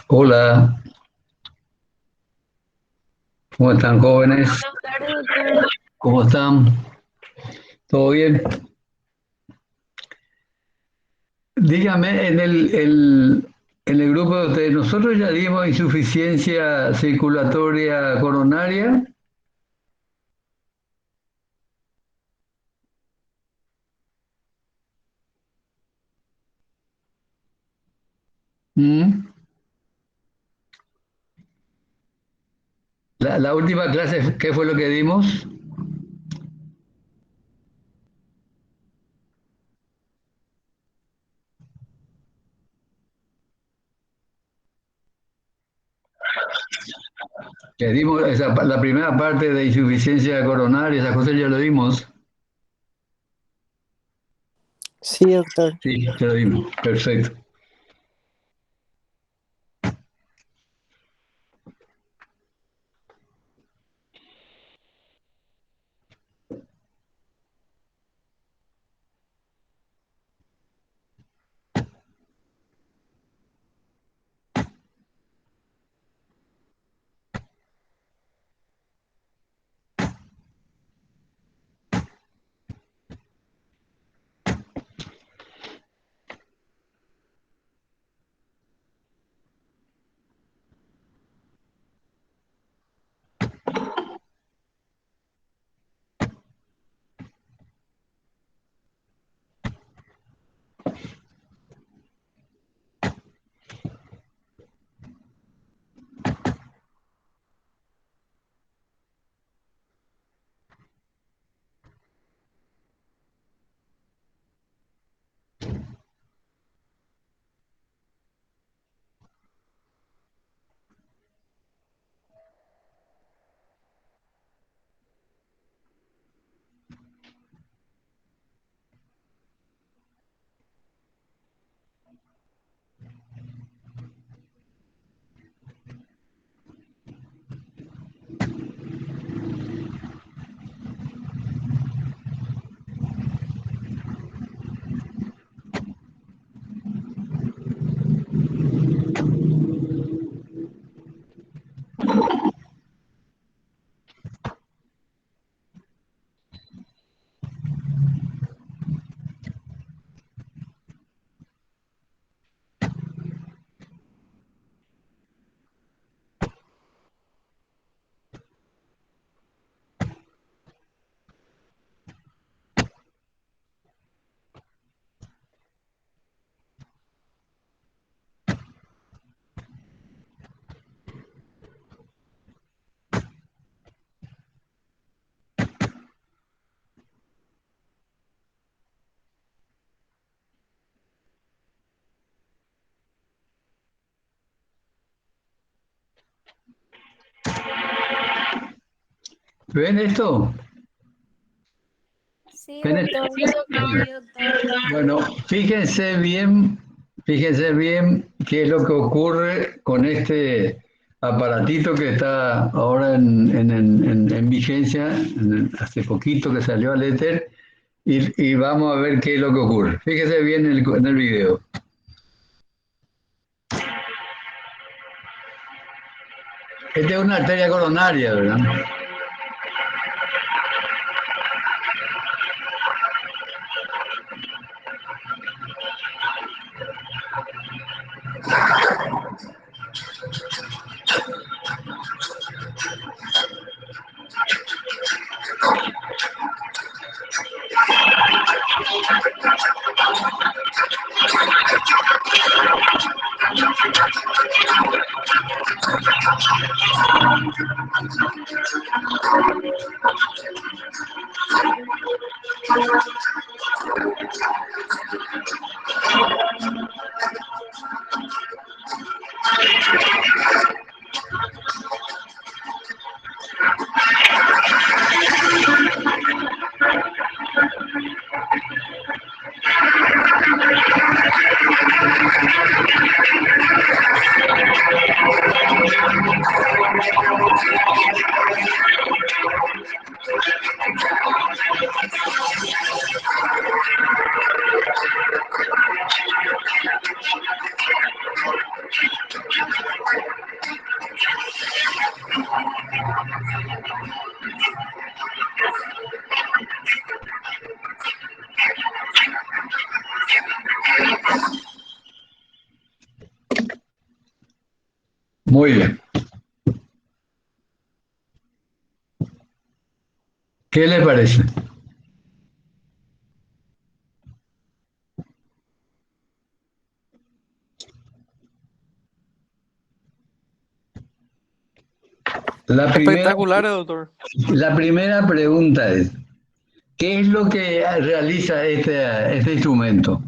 Hola, ¿cómo están jóvenes? Buenas tardes, doctor. ¿Cómo están? ¿Todo bien? Dígame, en el grupo de ustedes, ¿nosotros ya dimos insuficiencia circulatoria coronaria? ¿Mm? La última clase, ¿qué fue lo que dimos? Que dimos la primera parte de insuficiencia coronaria, esas cosas ya lo dimos. Sí, doctor. Sí, ya lo dimos. Perfecto. ¿Ven esto? Sí, ¿Ven esto? doctor. Sí, doctor. Bueno, fíjense bien qué es lo que ocurre con este aparatito que está ahora en vigencia, hace poquito que salió al éter, y vamos a ver qué es lo que ocurre. Fíjense bien en el video. Esta es una arteria coronaria, ¿verdad? Muy bien. ¿Qué le parece? La primera, Espectacular, doctor. la primera pregunta es, ¿qué es lo que realiza este instrumento?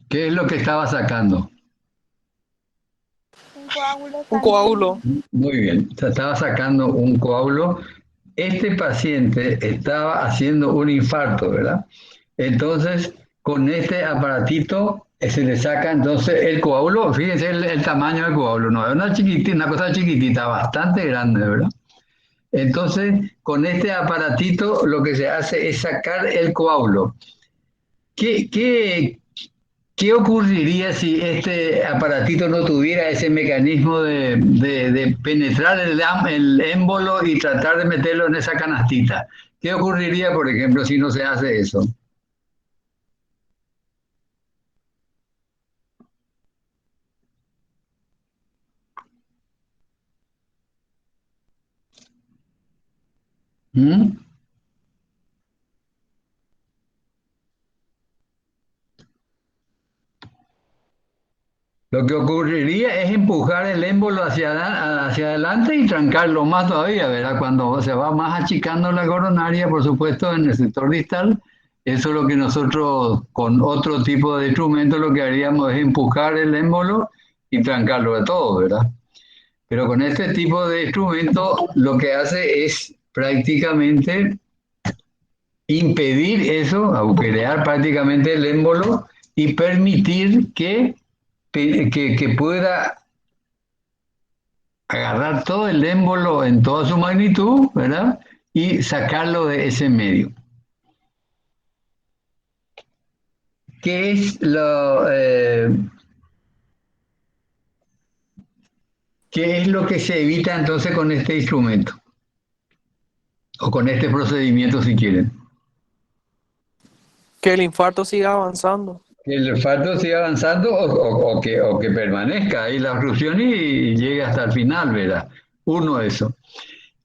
¿Qué es lo que estaba sacando? Un coágulo Un coágulo. sanguíneo. Muy bien, se estaba sacando un coágulo. Este paciente estaba haciendo un infarto, ¿verdad? Entonces, con este aparatito se le saca entonces el coágulo. Fíjense el tamaño del coágulo, no es una chiquitita, una cosa chiquitita, bastante grande, ¿verdad? Entonces, con este aparatito lo que se hace es sacar el coágulo. ¿Qué, qué, ¿Qué ocurriría si este aparatito no tuviera ese mecanismo de penetrar el émbolo y tratar de meterlo en esa canastita? ¿Qué ocurriría, por ejemplo, si no se hace eso? ¿Mm? Lo que ocurriría es empujar el émbolo hacia adelante y trancarlo más todavía, ¿verdad? Cuando se va más achicando la coronaria, por supuesto, en el sector distal, eso es lo que nosotros con otro tipo de instrumento lo que haríamos es empujar el émbolo y trancarlo de todo, ¿verdad? Pero con este tipo de instrumento lo que hace es prácticamente impedir eso, agujerear prácticamente el émbolo y permitir que pueda agarrar todo el émbolo en toda su magnitud, ¿verdad? Y sacarlo de ese medio. ¿Qué es qué es lo que se evita entonces con este instrumento? O con este procedimiento, si quieren. Que el infarto siga avanzando. Que el infarto siga avanzando o que permanezca ahí la obstrucción y llegue hasta el final, ¿verdad? Uno, eso.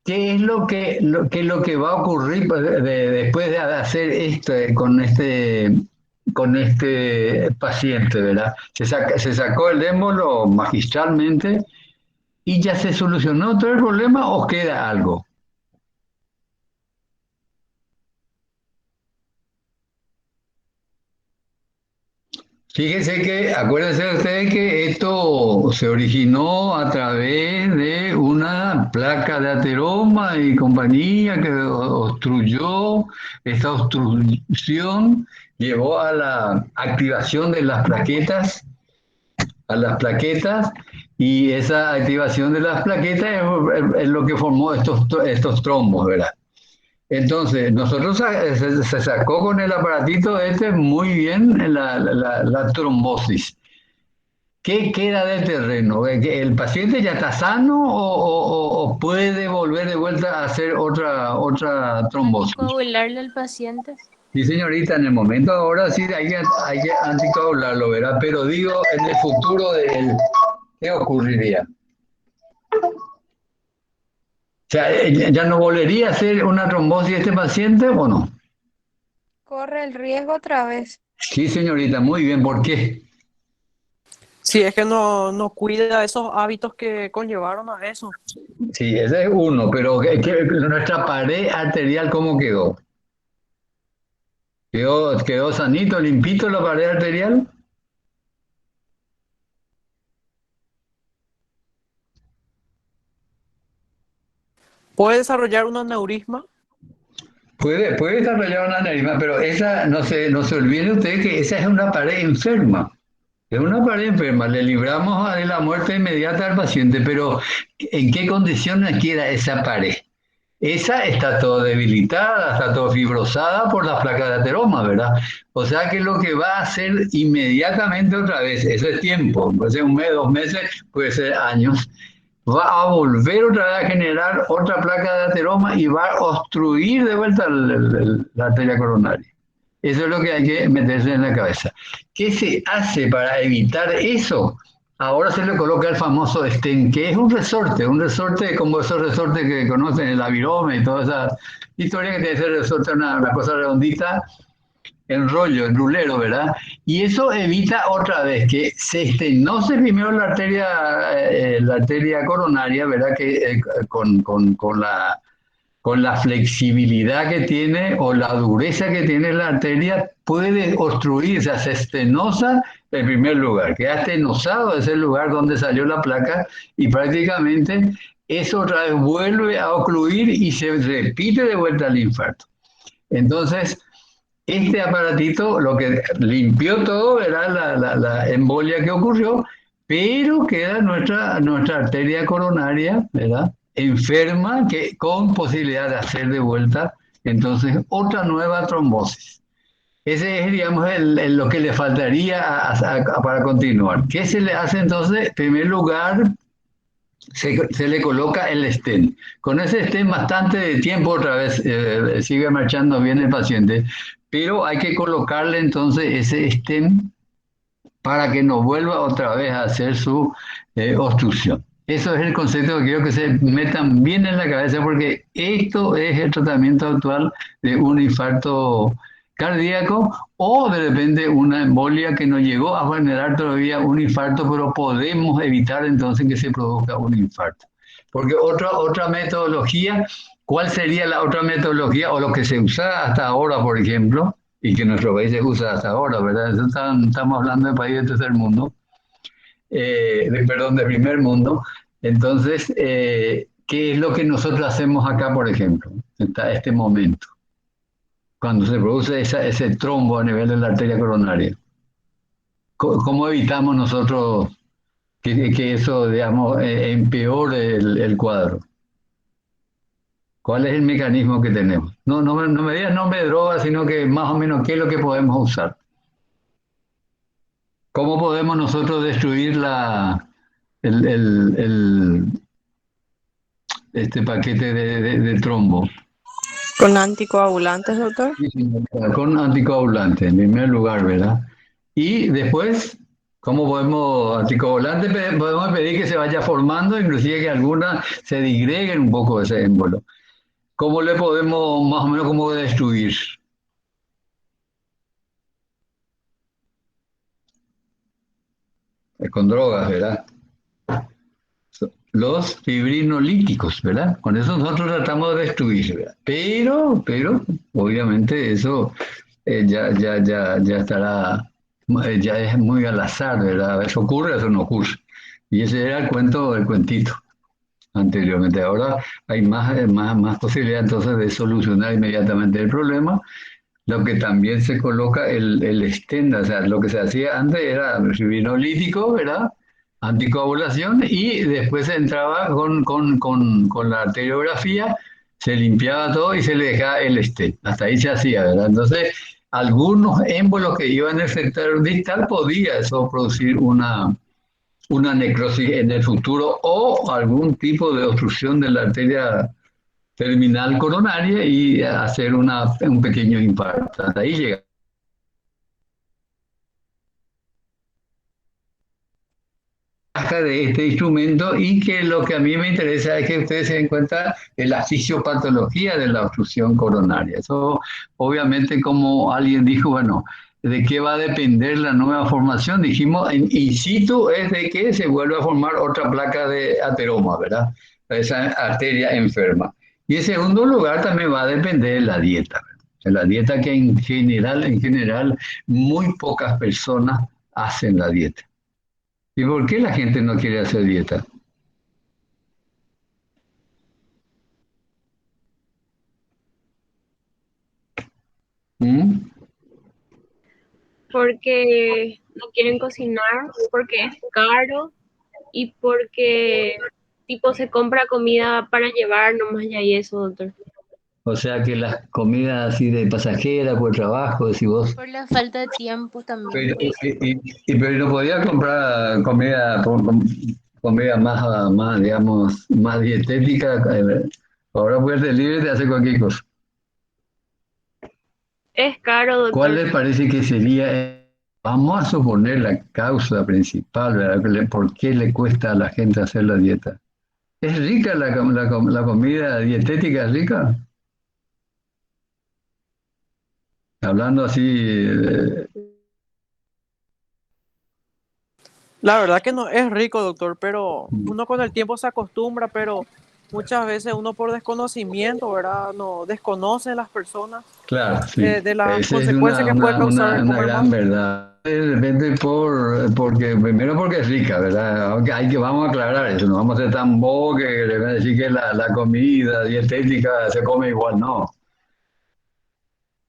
¿Qué es lo que va a ocurrir después de hacer esto con este paciente, ¿verdad? Se sacó el émbolo magistralmente y ya se solucionó todo el problema o queda algo. Fíjense que, acuérdense ustedes que esto se originó a través de una placa de ateroma y compañía que obstruyó. Esta obstrucción llevó a la activación de las plaquetas, y esa activación de las plaquetas es lo que formó estos trombos, ¿verdad? Entonces, se sacó con el aparatito este muy bien la trombosis. ¿Qué queda del terreno? ¿Que el paciente ya está sano o puede volver de vuelta a hacer otra trombosis? Anticoagularle al paciente. Sí, señorita, en el momento ahora sí hay que anticoagularlo, ¿verdad? Pero digo, en el futuro de él, ¿qué ocurriría? O sea, ¿ya no volvería a hacer una trombosis este paciente o no? Corre el riesgo otra vez. Sí, señorita, muy bien. ¿Por qué? Si es que no cuida esos hábitos que conllevaron a eso. Sí, ese es uno, pero nuestra pared arterial, ¿cómo quedó? ¿Quedó sanito, limpito la pared arterial? Puede desarrollar un aneurisma. Puede desarrollar una aneurisma, pero esa, no se olvide usted que esa es una pared enferma. Es una pared enferma. Le libramos de la muerte inmediata al paciente, pero ¿en qué condiciones queda esa pared? Esa está todo debilitada, está todo fibrosada por las placas de ateroma, ¿verdad? O sea que lo que va a hacer inmediatamente otra vez, eso es tiempo, puede ser un mes, 2 meses, puede ser años, va a volver otra vez a generar otra placa de ateroma y va a obstruir de vuelta la arteria coronaria. Eso es lo que hay que meterse en la cabeza. ¿Qué se hace para evitar eso? Ahora se le coloca el famoso stent, que es un resorte como esos resortes que conocen, el Avirome y toda esa historia que tiene ese resorte, una cosa redondita, en rollo, en rulero, ¿verdad? Y eso evita otra vez que se estenose primero la arteria coronaria, ¿verdad? Que con la flexibilidad que tiene o la dureza que tiene la arteria, puede obstruir, o sea, se estenosa en primer lugar, queda estenosado ese lugar donde salió la placa y prácticamente eso otra vez vuelve a ocluir y se repite de vuelta el infarto. Entonces, este aparatito lo que limpió todo era la embolia que ocurrió, pero queda nuestra arteria coronaria, ¿verdad? Enferma, con posibilidad de hacer de vuelta, entonces, otra nueva trombosis. Ese es, digamos, lo que le faltaría para continuar. ¿Qué se le hace entonces? En primer lugar, se le coloca el stent. Con ese stent bastante tiempo otra vez sigue marchando bien el paciente, pero hay que colocarle entonces ese stent para que no vuelva otra vez a hacer su obstrucción. Eso es el concepto que quiero que se metan bien en la cabeza porque esto es el tratamiento actual de un infarto cardíaco o de repente una embolia que no llegó a generar todavía un infarto, pero podemos evitar entonces que se produzca un infarto. Porque otra metodología, ¿cuál sería la otra metodología o lo que se usa hasta ahora, por ejemplo? Y que nuestro país se usa hasta ahora, ¿verdad? Estamos hablando de países de tercer mundo, perdón, de primer mundo. Entonces, ¿qué es lo que nosotros hacemos acá, por ejemplo, en este momento? Cuando se produce ese trombo a nivel de la arteria coronaria. ¿Cómo evitamos nosotros que eso, digamos, empeore el cuadro? ¿Cuál es el mecanismo que tenemos? No me digas nombre de droga, sino que más o menos qué es lo que podemos usar. ¿Cómo podemos nosotros destruir el, el- el- este paquete de trombo? Con anticoagulantes, doctor. Sí, señorita, con anticoagulante, en primer lugar, ¿verdad? Y después, ¿cómo podemos, anticoagulante, podemos pedir que se vaya formando, inclusive que algunas se disgreguen un poco ese émbolo? ¿Cómo le podemos, más o menos, cómo destruir? Con drogas, ¿verdad? Los fibrinolíticos, ¿verdad? Con eso nosotros tratamos de destruir, ¿verdad? Pero, obviamente eso ya estará, ya es muy al azar, ¿verdad? Eso ocurre, eso no ocurre. Y ese era el cuentito anteriormente. Ahora hay más posibilidad entonces de solucionar inmediatamente el problema. Lo que también se coloca el stent, o sea, lo que se hacía antes era fibrinolítico, ¿verdad? Anticoagulación y después se entraba con la arteriografía, se limpiaba todo y se le dejaba el stent. Hasta ahí se hacía, ¿verdad? Entonces, algunos émbolos que iban al sector distal podía eso producir una necrosis en el futuro o algún tipo de obstrucción de la arteria terminal coronaria y hacer un pequeño infarto. Hasta ahí llega de este instrumento y que lo que a mí me interesa es que ustedes se den cuenta de la fisiopatología de la obstrucción coronaria. Eso, obviamente, como alguien dijo, bueno, ¿de qué va a depender la nueva formación? Dijimos, en in situ es de que se vuelva a formar otra placa de ateroma, ¿verdad? Esa arteria enferma. Y en segundo lugar también va a depender de la dieta, ¿verdad? De la dieta que en general, muy pocas personas hacen la dieta. ¿Y por qué la gente no quiere hacer dieta? ¿Mm? Porque no quieren cocinar, porque es caro y porque tipo se compra comida para llevar nomás ya y eso, doctor. O sea que las comidas así de pasajera por trabajo, decís vos, Por la falta de tiempo también. pero, pero no podía comprar comida comida más, digamos, más dietética. Ahora puedes libre te hace cualquier cosa. Es caro, ¿Cuál doctor. les parece que sería, vamos a suponer la causa principal, ¿verdad? ¿Por qué le cuesta a la gente hacer la dieta? ¿Es rica la comida dietética? ¿Es rica? Hablando así, La verdad que no es rico, doctor, pero uno con el tiempo se acostumbra, pero muchas veces uno por desconocimiento, ¿verdad? No desconoce a las personas claro, sí. de las Esa es consecuencias que puede causar una comer gran mal. verdad. Depende porque, primero porque es rica, ¿verdad? Aunque vamos a aclarar eso, no vamos a ser tan bobos que le van a decir que la comida dietética se come igual, no.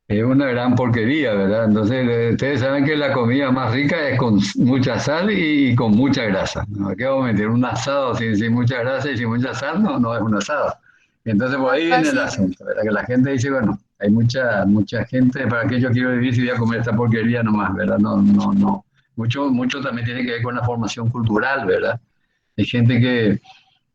Es una gran porquería, ¿verdad? Entonces, ustedes saben que la comida más rica es con mucha sal y con mucha grasa, ¿no? ¿Qué vamos a meter? Un asado sin mucha grasa y sin mucha sal, no, no es un asado. Entonces, por ahí Acá viene el sí, asunto, ¿verdad? Que la gente dice, bueno, hay mucha gente, ¿para qué yo quiero vivir si voy a comer esta porquería nomás, ¿verdad? No, no, no. Mucho también tiene que ver con la formación cultural, ¿verdad? Hay gente que,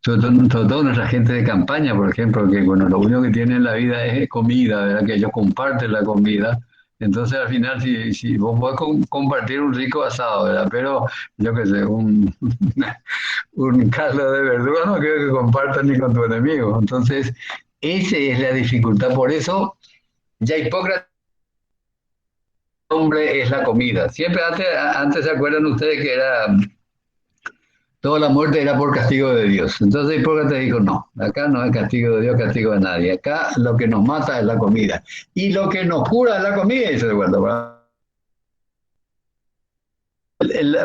sobre todo nuestra gente de campaña, por ejemplo, que bueno, lo único que tienen en la vida es comida, ¿verdad? Que ellos comparten la comida. Entonces, al final, si vos podés compartir un rico asado, ¿verdad? Pero, yo qué sé, un caldo de verdura no creo que compartas ni con tu enemigo. Entonces, esa es la dificultad. Por eso, ya Hipócrates, hombre, es la comida. Siempre antes se acuerdan ustedes que era toda la muerte era por castigo de Dios. Entonces Hipócrates dijo, no, acá no es castigo de Dios, castigo de nadie. Acá lo que nos mata es la comida. Y lo que nos cura es la comida, dice de vuelta.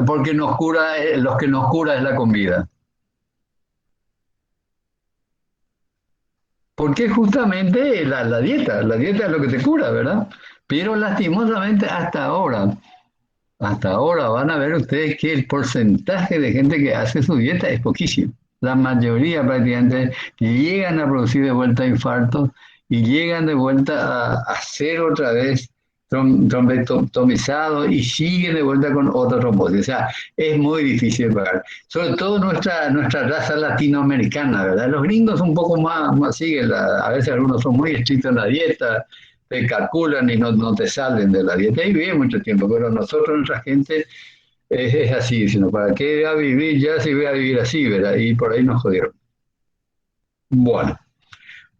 Porque nos cura, los que nos cura es la comida. Porque justamente la dieta es lo que te cura, ¿verdad? Pero lastimosamente hasta ahora van a ver ustedes que el porcentaje de gente que hace su dieta es poquísimo. La mayoría prácticamente llegan a producir de vuelta infartos y llegan de vuelta a hacer otra vez trombectomizado y siguen de vuelta con otra trombosis. O sea, es muy difícil de pagar. Sobre todo nuestra raza latinoamericana, ¿verdad? Los gringos un poco más siguen, a veces algunos son muy estrictos en la dieta, te calculan y no te salen de la dieta y viven mucho tiempo, pero nosotros, nuestra gente, es así, sino ¿para qué voy a vivir ya si voy a vivir así, verdad? Y por ahí nos jodieron. Bueno,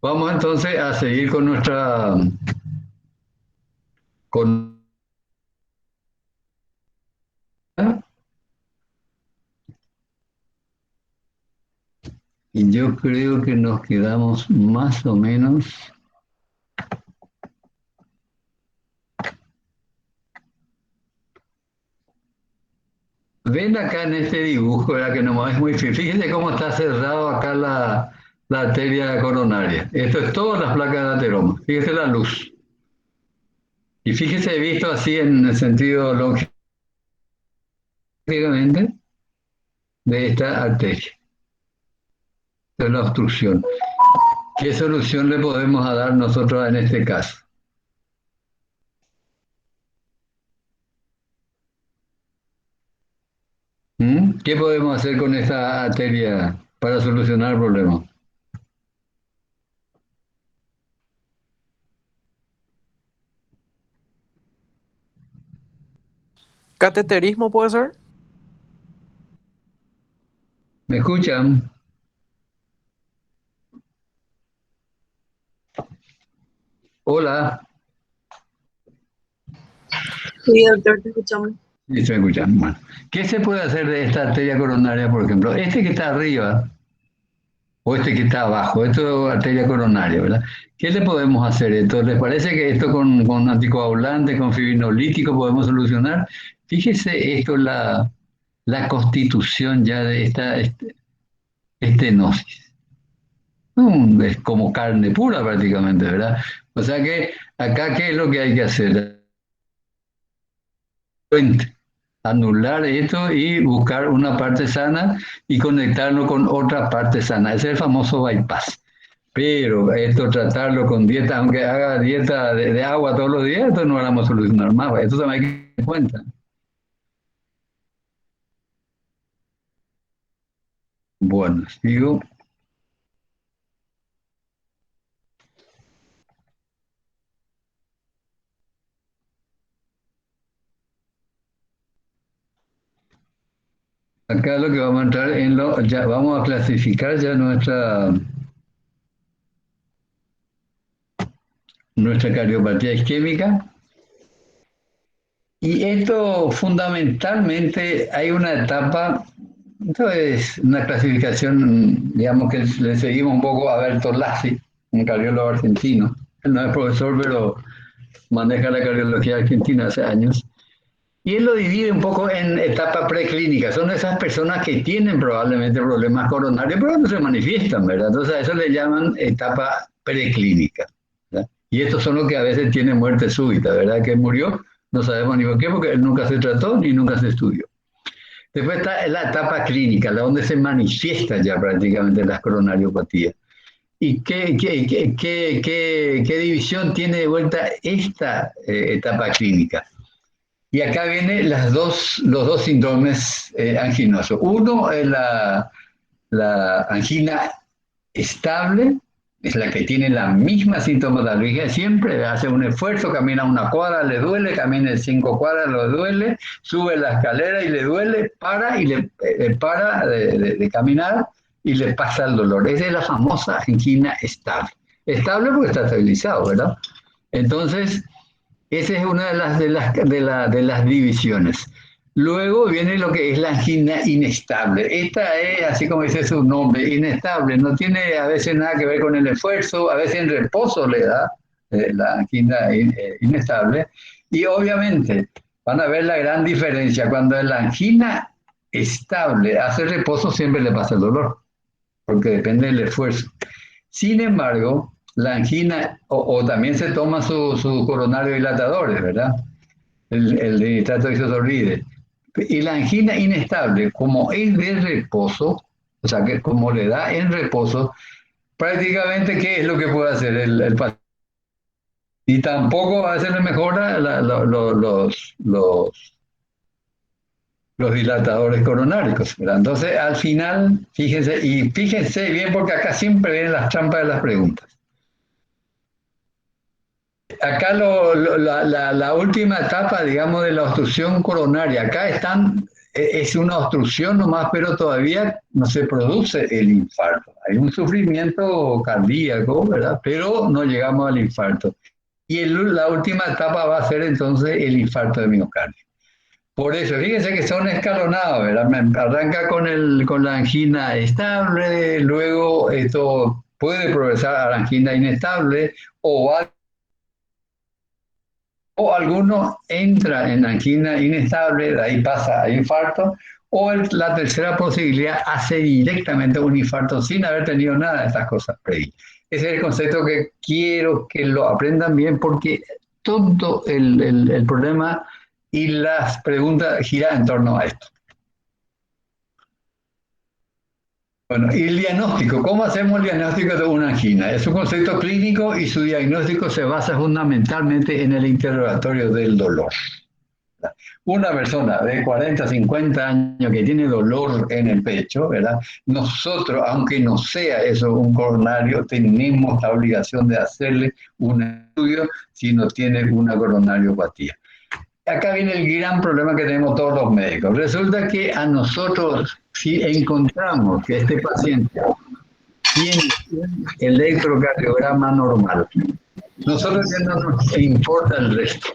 vamos entonces a seguir con con, y yo creo que nos quedamos más o menos. Ven acá en este dibujo, ¿verdad? Que no es muy fácil. Fíjense cómo está cerrado acá la arteria coronaria. Esto es todas las placas de ateroma. Fíjese la luz. Y fíjese visto así en el sentido longitudinalmente de esta arteria, de la obstrucción. ¿Qué solución le podemos dar nosotros en este caso? ¿Qué podemos hacer con esta arteria para solucionar el problema? ¿Cateterismo puede ser? ¿Me escuchan? Hola. sí, doctor, te escuchamos. Sí, se me escuchan. Bueno, ¿qué se puede hacer de esta arteria coronaria, por ejemplo? Este que está arriba o este que está abajo, esto es arteria coronaria, ¿verdad? ¿Qué le podemos hacer esto? ¿Les parece que esto con anticoagulante, con fibrinolítico podemos solucionar? Fíjese esto, la constitución ya de esta estenosis. Es como carne pura prácticamente, ¿verdad? O sea que acá, ¿qué es lo que hay que hacer? Anular esto y buscar una parte sana y conectarlo con otra parte sana. Ese es el famoso bypass. Pero esto tratarlo con dieta, aunque haga dieta de agua todos los días, esto no lo vamos a solucionar más. Esto también hay que tener en cuenta. Bueno, sigo. Acá lo que vamos a entrar ya vamos a clasificar ya nuestra cardiopatía isquémica. Y esto fundamentalmente hay una etapa, esto es una clasificación, digamos que le seguimos un poco a Alberto Lassi, un cardiólogo argentino. Él no es profesor, pero maneja la cardiología argentina hace años. Y él lo divide un poco en etapa preclínica. Son esas personas que tienen probablemente problemas coronarios, pero no se manifiestan, ¿verdad? Entonces a eso le llaman etapa preclínica, ¿verdad? Y estos son los que a veces tienen muerte súbita, ¿verdad? Que murió, no sabemos ni por qué, porque él nunca se trató ni nunca se estudió. Después está la etapa clínica, la donde se manifiestan ya prácticamente las coronariopatías. ¿Y qué división tiene de vuelta esta etapa clínica? Y acá vienen los dos síndromes anginosos. Uno es la angina estable, es la que tiene la misma sintomatología siempre, hace un esfuerzo, camina una cuadra, le duele, camina 5 cuadras, le duele, sube la escalera y le duele, para y para de caminar y le pasa el dolor. Esa es la famosa angina estable. Estable porque está estabilizado, ¿verdad? Entonces, esa es una de las divisiones. Luego viene lo que es la angina inestable. Esta es, así como dice su nombre, inestable. No tiene a veces nada que ver con el esfuerzo, a veces en reposo le da la angina inestable. Y obviamente van a ver la gran diferencia. Cuando la angina estable hace reposo, siempre le pasa el dolor, porque depende del esfuerzo. Sin embargo, la angina, o también se toma sus coronarios dilatadores, ¿verdad? El de nitrato de isotorride. Y la angina inestable, como es de reposo, o sea, que como le da en reposo, prácticamente, ¿qué es lo que puede hacer el paciente? Y tampoco a veces le mejora los dilatadores coronáricos, ¿verdad? Entonces, al final, fíjense bien, porque acá siempre vienen las trampas de las preguntas. Acá la última etapa, digamos, de la obstrucción coronaria, acá es una obstrucción nomás, pero todavía no se produce el infarto. Hay un sufrimiento cardíaco, ¿verdad? Pero no llegamos al infarto. Y la última etapa va a ser entonces el infarto de miocardio. Por eso, fíjense que son escalonados, ¿verdad? Arranca con la angina estable, luego esto puede progresar a la angina inestable o alguno entra en angina inestable, de ahí pasa a infarto, o la tercera posibilidad hace directamente un infarto sin haber tenido nada de estas cosas previas. Ese es el concepto que quiero que lo aprendan bien, porque todo el problema y las preguntas giran en torno a esto. Bueno, y el diagnóstico, ¿cómo hacemos el diagnóstico de una angina? Es un concepto clínico y su diagnóstico se basa fundamentalmente en el interrogatorio del dolor. Una persona de 40, 50 años que tiene dolor en el pecho, ¿verdad? Nosotros, aunque no sea eso un coronario, tenemos la obligación de hacerle un estudio si no tiene una coronariopatía. Acá viene el gran problema que tenemos todos los médicos. Resulta que a nosotros, si encontramos que este paciente tiene un electrocardiograma normal, nosotros ya no nos importa el resto.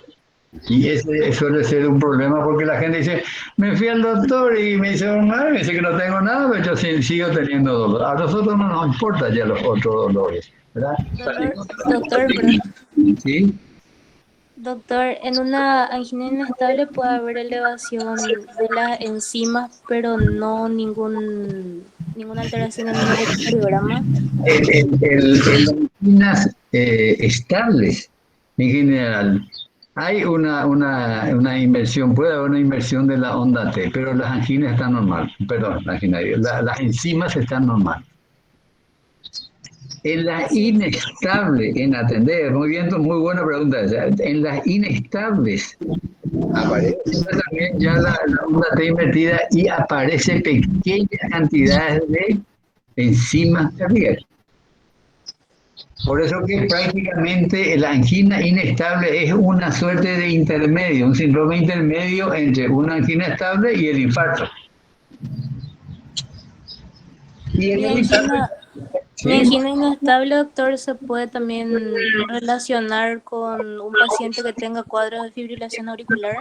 Y ese suele ser un problema porque la gente dice, me fui al doctor y me dice, me dice que no tengo nada, pero yo sigo teniendo dolor. A nosotros no nos importa ya los otros dolores, ¿verdad? Doctor, ¿Sí? doctor, en una angina inestable puede haber elevación de las enzimas, pero no ninguna alteración en el electrocardiograma. En anginas estables, en general, hay una inversión, puede haber una inversión de la onda T, pero las anginas están normal, perdón, las enzimas están normal. En las Así es. inestables, en atender, muy bien, muy buena pregunta esa. En las inestables aparece también ya la onda T invertida y aparece pequeñas cantidades de enzimas cardíacas. Por eso que prácticamente la angina inestable es una suerte de intermedio, un síndrome intermedio entre una angina estable y el infarto. Y en Mi el infarto, angina, mi sí. angina inestable, doctor, se puede también relacionar con un paciente que tenga cuadros de fibrilación auricular.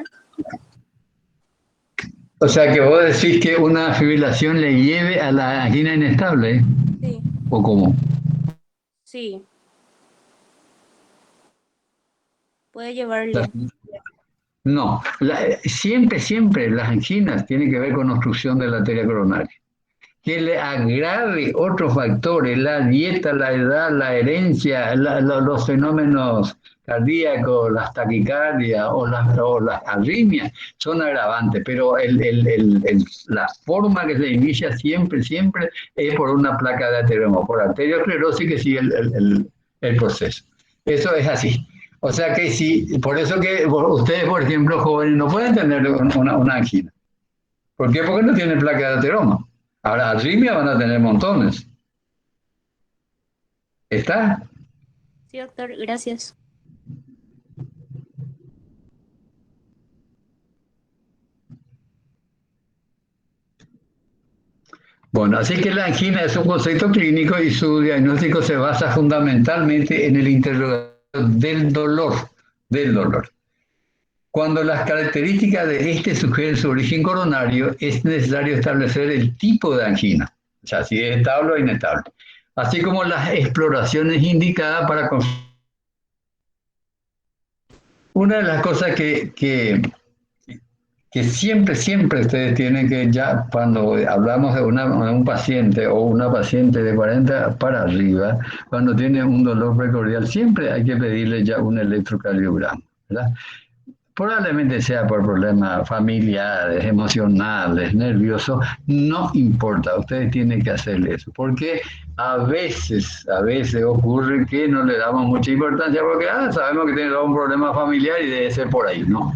O sea que vos decís que una fibrilación le lleve a la angina inestable, ¿eh? Sí, ¿O cómo? sí, puede La- llevarle. no, siempre las anginas tienen que ver con obstrucción de la arteria coronaria. Que le agrave otros factores, la dieta, la edad, la herencia, los fenómenos cardíacos, las taquicardias o las arritmias, son agravantes, pero la forma que se inicia siempre es por una placa de ateroma, por arteriosclerosis que sigue el proceso. Eso es así. O sea que sí, por eso que ustedes, por ejemplo, jóvenes, no pueden tener una angina. ¿Por qué? Porque no tienen placa de ateroma. Ahora, arritmia van a tener montones. ¿Está? Sí, doctor, gracias. Bueno, así que la angina es un concepto clínico y su diagnóstico se basa fundamentalmente en el interrogatorio del dolor. Cuando las características de este sugieren su origen coronario, es necesario establecer el tipo de angina, o sea, si es estable o inestable, así como las exploraciones indicadas para... Una de las cosas que siempre ustedes tienen que, ya cuando hablamos de un paciente o una paciente de 40 para arriba, cuando tiene un dolor precordial, siempre hay que pedirle ya un electrocardiograma, ¿verdad? Probablemente sea por problemas familiares, emocionales, nerviosos, no importa, ustedes tienen que hacerle eso, porque a veces ocurre que no le damos mucha importancia porque sabemos que tiene un problema familiar y debe ser por ahí, no.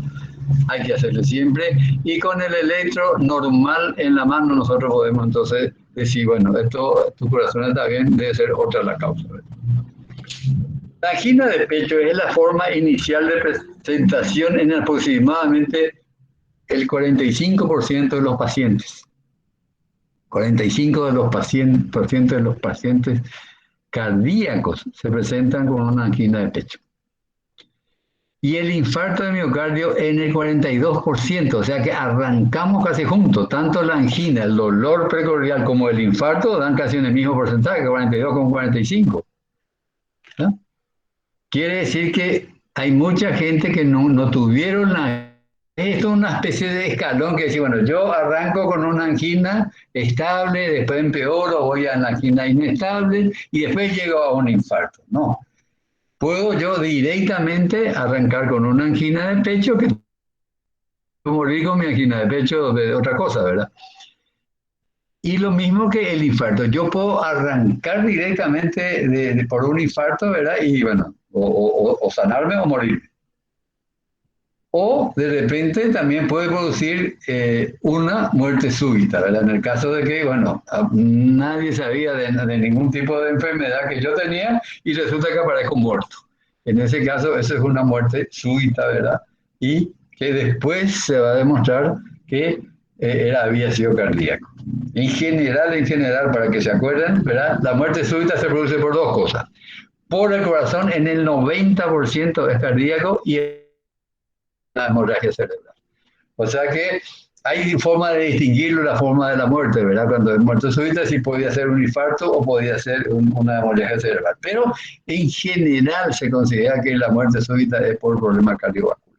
Hay que hacerle siempre y con el electro normal en la mano nosotros podemos entonces decir, bueno, esto, tu corazón está bien, debe ser otra la causa. La angina de pecho es la forma inicial de presentación en aproximadamente el 45% de los pacientes. 45% de los pacientes cardíacos se presentan con una angina de pecho. Y el infarto de miocardio en el 42%, o sea que arrancamos casi juntos. Tanto la angina, el dolor precordial como el infarto dan casi en el mismo porcentaje, 42 con 45. ¿No? Quiere decir que hay mucha gente que no tuvieron esto es una especie de escalón que dice, bueno, yo arranco con una angina estable, después empeoro, voy a la angina inestable y después llego a un infarto. No, puedo yo directamente arrancar con una angina de pecho que morir con mi angina de pecho de otra cosa, ¿verdad? Y lo mismo que el infarto. Yo puedo arrancar directamente por un infarto, ¿verdad? Y bueno, o sanarme o morir. O de repente también puede producir una muerte súbita, ¿verdad? En el caso de que, bueno, nadie sabía de ningún tipo de enfermedad que yo tenía y resulta que aparezco muerto. En ese caso, eso es una muerte súbita, ¿verdad? Y que después se va a demostrar que había sido cardíaco. En general, para que se acuerden, ¿verdad? La muerte súbita se produce por dos cosas. Por el corazón, en el 90% es cardíaco y la hemorragia cerebral. O sea que hay forma de distinguirlo, la forma de la muerte, ¿verdad? Cuando es muerte súbita, sí podía ser un infarto o podía ser una hemorragia cerebral. Pero en general se considera que la muerte súbita es por problema cardiovascular.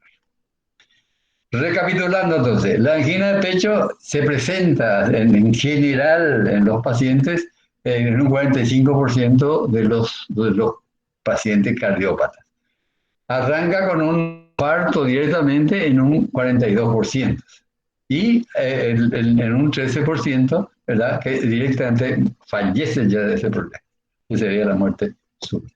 Recapitulando entonces, la angina de pecho se presenta en general en los pacientes en un 45% de los pacientes cardiópatas. Arranca con un parto directamente en un 42% y en un 13%, ¿verdad? Que directamente fallece ya de ese problema. que sería la muerte súbita.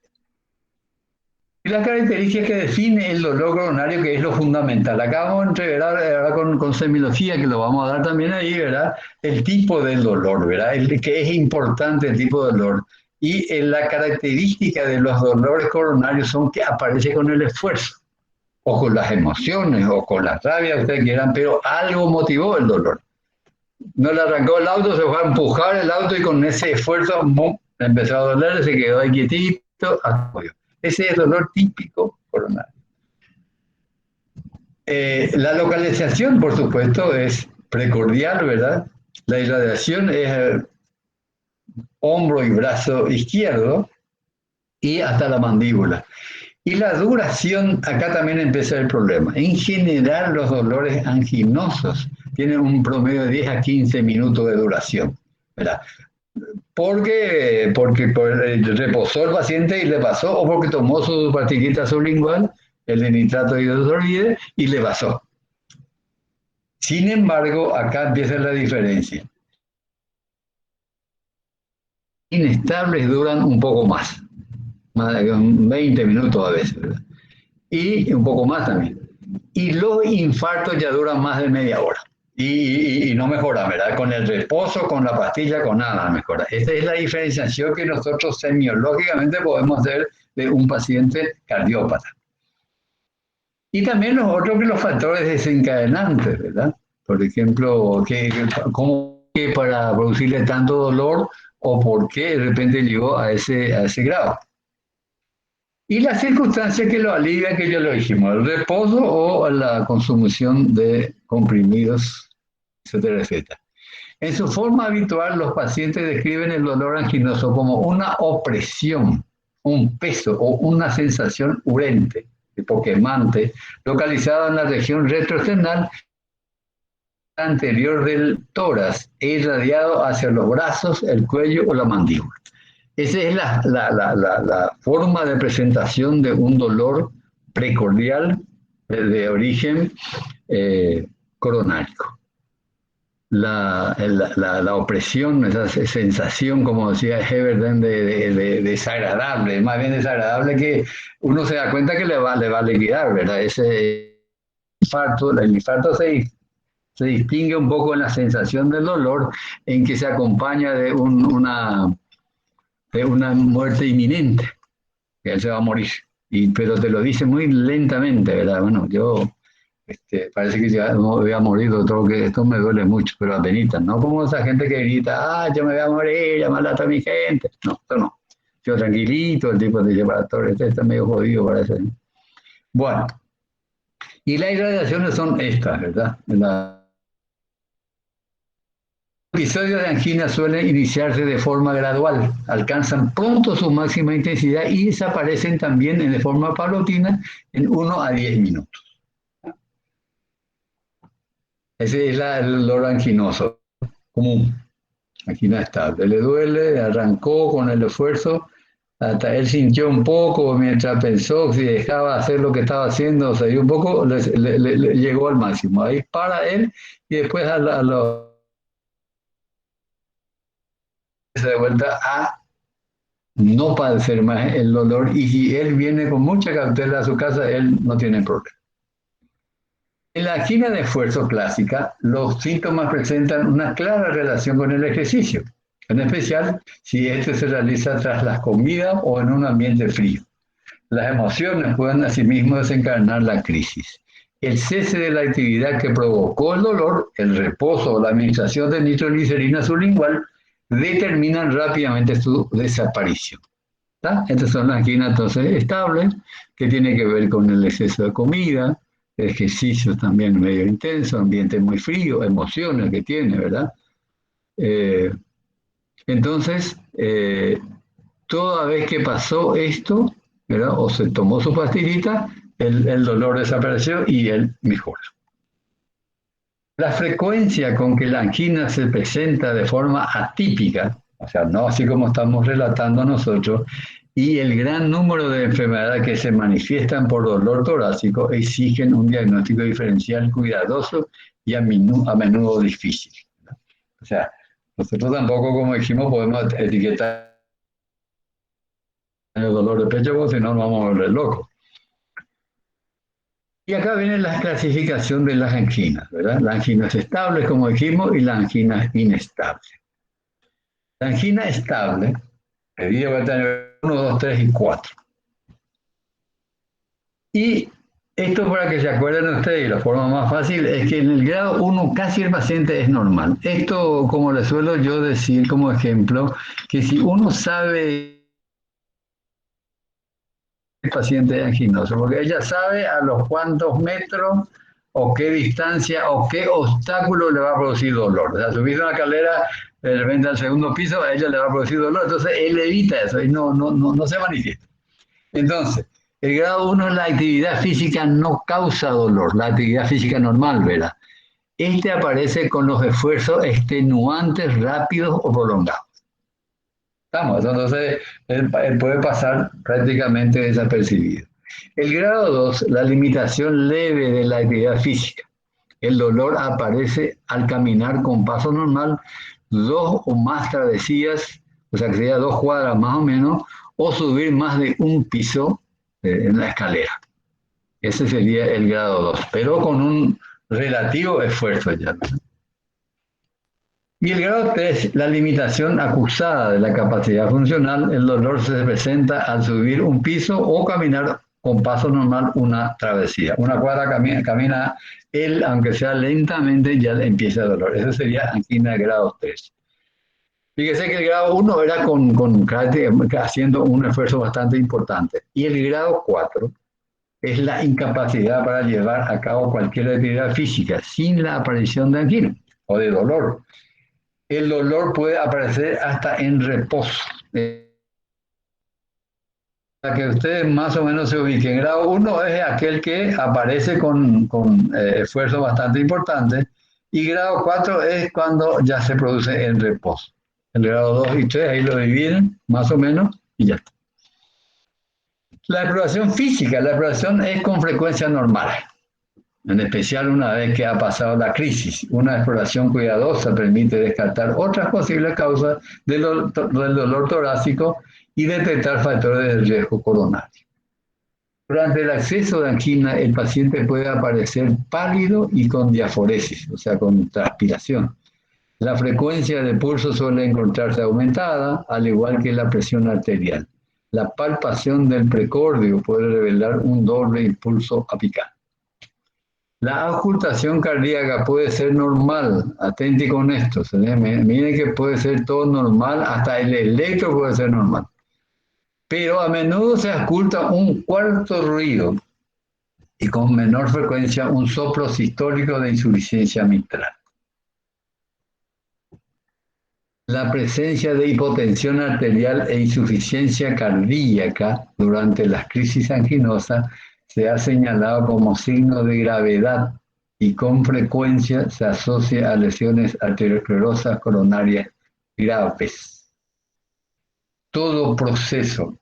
Y la característica que define el dolor coronario, que es lo fundamental. Acá vamos a entreverar ahora con semiología, que lo vamos a dar también ahí, ¿verdad? El tipo del dolor, ¿verdad? Que es importante el tipo de dolor. Y la característica de los dolores coronarios son que aparece con el esfuerzo, o con las emociones, o con la rabia, ustedes quieran, pero algo motivó el dolor. No le arrancó el auto, se fue a empujar el auto y con ese esfuerzo ¡bum!, empezó a doler, se quedó ahí quietito, apoyo. Ese es dolor típico coronario. La localización, por supuesto, es precordial, ¿verdad? La irradiación es hombro y brazo izquierdo y hasta la mandíbula. Y la duración, acá también empieza el problema. En general, los dolores anginosos tienen un promedio de 10 a 15 minutos de duración, ¿verdad? Porque reposó el paciente y le pasó, o porque tomó su pastillita sublingual, el de nitrato de hidrosoride, y le pasó. Sin embargo, acá empieza la diferencia. Inestables duran un poco más de 20 minutos a veces, ¿verdad? Y un poco más también. Y los infartos ya duran más de media hora. Y no mejora, ¿verdad? Con el reposo, con la pastilla, con nada mejora. Esta es la diferenciación que nosotros semiológicamente podemos hacer de un paciente cardiópata. Y también los factores desencadenantes, ¿verdad? Por ejemplo, ¿cómo que para producirle tanto dolor o por qué de repente llegó a ese grado? Y las circunstancias que lo alivian, que ya lo dijimos, el reposo o la consumición de comprimidos, etcétera, etcétera. En su forma habitual, los pacientes describen el dolor anginoso como una opresión, un peso o una sensación urente, tipo quemante, localizada en la región retroesternal anterior del tórax e irradiado hacia los brazos, el cuello o la mandíbula. Esa es la forma de presentación de un dolor precordial de origen coronárico. La opresión, esa sensación, como decía Heberden, de desagradable, más bien desagradable, que uno se da cuenta que le va a liquidar, ¿verdad? Ese infarto, el infarto se distingue un poco en la sensación del dolor, en que se acompaña de una muerte inminente, que él se va a morir, pero te lo dice muy lentamente, ¿verdad? Bueno, yo parece que ya no voy a morir, doctor, que esto me duele mucho, pero apenas, no como esa gente que grita, yo me voy a morir, ya malata a mi gente. No, esto no. Yo tranquilito, el tipo dice, doctor, este está medio jodido, parece. Bueno, y las irradiaciones son estas, ¿verdad? Episodios de angina suelen iniciarse de forma gradual, alcanzan pronto su máxima intensidad y desaparecen también de forma paulatina en 1 a 10 minutos. Ese es el dolor anginoso común, angina estable. Le duele, arrancó con el esfuerzo, hasta él sintió un poco mientras pensó si dejaba hacer lo que estaba haciendo, o sea, un poco, le llegó al máximo. Ahí para él y después de vuelta a no padecer más el dolor, y si él viene con mucha cautela a su casa, él no tiene problema. En la angina de esfuerzo clásica, los síntomas presentan una clara relación con el ejercicio, en especial si este se realiza tras las comidas o en un ambiente frío. Las emociones pueden asimismo desencadenar la crisis. El cese de la actividad que provocó el dolor, el reposo o la administración de nitroglicerina sublingual determinan rápidamente su desaparición. ¿Está? Estas son las anginas entonces estables, que tienen que ver con el exceso de comida, ejercicios también medio intensos, ambiente muy frío, emociones que tiene, ¿verdad? Entonces, toda vez que pasó esto, ¿verdad? O se tomó su pastillita, el dolor desapareció y él mejora. La frecuencia con que la angina se presenta de forma atípica, o sea, no así como estamos relatando nosotros, y el gran número de enfermedades que se manifiestan por dolor torácico exigen un diagnóstico diferencial cuidadoso y a menudo difícil. O sea, nosotros tampoco, como dijimos, podemos etiquetar el dolor de pecho, porque si no, nos vamos a volver locos. Y acá viene la clasificación de las anginas, ¿verdad? La angina es estable, como dijimos, y la angina es inestable. La angina estable, medida va a tener 1, 2, 3 y 4. Y esto, para que se acuerden ustedes, y la forma más fácil es que en el grado 1 casi el paciente es normal. Esto, como le suelo yo decir como ejemplo, que si uno sabe el paciente es anginoso, porque ella sabe a los cuántos metros o qué distancia o qué obstáculo le va a producir dolor. O sea, subir una escalera de repente al segundo piso, a ella le va a producir dolor, entonces él evita eso y no se manifiesta. Entonces, el grado 1 es la actividad física no causa dolor, la actividad física normal, ¿verdad? Este aparece con los esfuerzos extenuantes, rápidos o prolongados. Estamos, entonces él puede pasar prácticamente desapercibido. El grado 2, la limitación leve de la actividad física. El dolor aparece al caminar con paso normal, 2 o más travesías, o sea que sería 2 cuadras más o menos, o subir más de un piso en la escalera. Ese sería el grado 2, pero con un relativo esfuerzo ya. Y el grado 3, la limitación acusada de la capacidad funcional, el dolor se presenta al subir un piso o caminar con paso normal una travesía. Una cuadra camina él, aunque sea lentamente, ya empieza el dolor. Eso sería angina de grado 3. Fíjese que el grado 1 era haciendo un esfuerzo bastante importante. Y el grado 4 es la incapacidad para llevar a cabo cualquier actividad física sin la aparición de angina o de dolor. El dolor puede aparecer hasta en reposo. Para que ustedes más o menos se ubiquen, grado 1 es aquel que aparece con esfuerzo bastante importante, y grado 4 es cuando ya se produce en reposo. El grado 2 y 3 ahí lo dividen más o menos y ya está. La exploración física, la exploración es con frecuencia normal, en especial una vez que ha pasado la crisis. Una exploración cuidadosa permite descartar otras posibles causas del dolor torácico y detectar factores de riesgo coronario. Durante el acceso de angina, el paciente puede aparecer pálido y con diaforesis, o sea, con transpiración. La frecuencia de pulso suele encontrarse aumentada, al igual que la presión arterial. La palpación del precordio puede revelar un doble impulso apical. La auscultación cardíaca puede ser normal, atente con esto, miren que puede ser todo normal, hasta el electro puede ser normal. Pero a menudo se ausculta un cuarto ruido y con menor frecuencia un soplo sistólico de insuficiencia mitral. La presencia de hipotensión arterial e insuficiencia cardíaca durante las crisis anginosas se ha señalado como signo de gravedad y con frecuencia se asocia a lesiones arteriosclerosas coronarias graves. Todo proceso,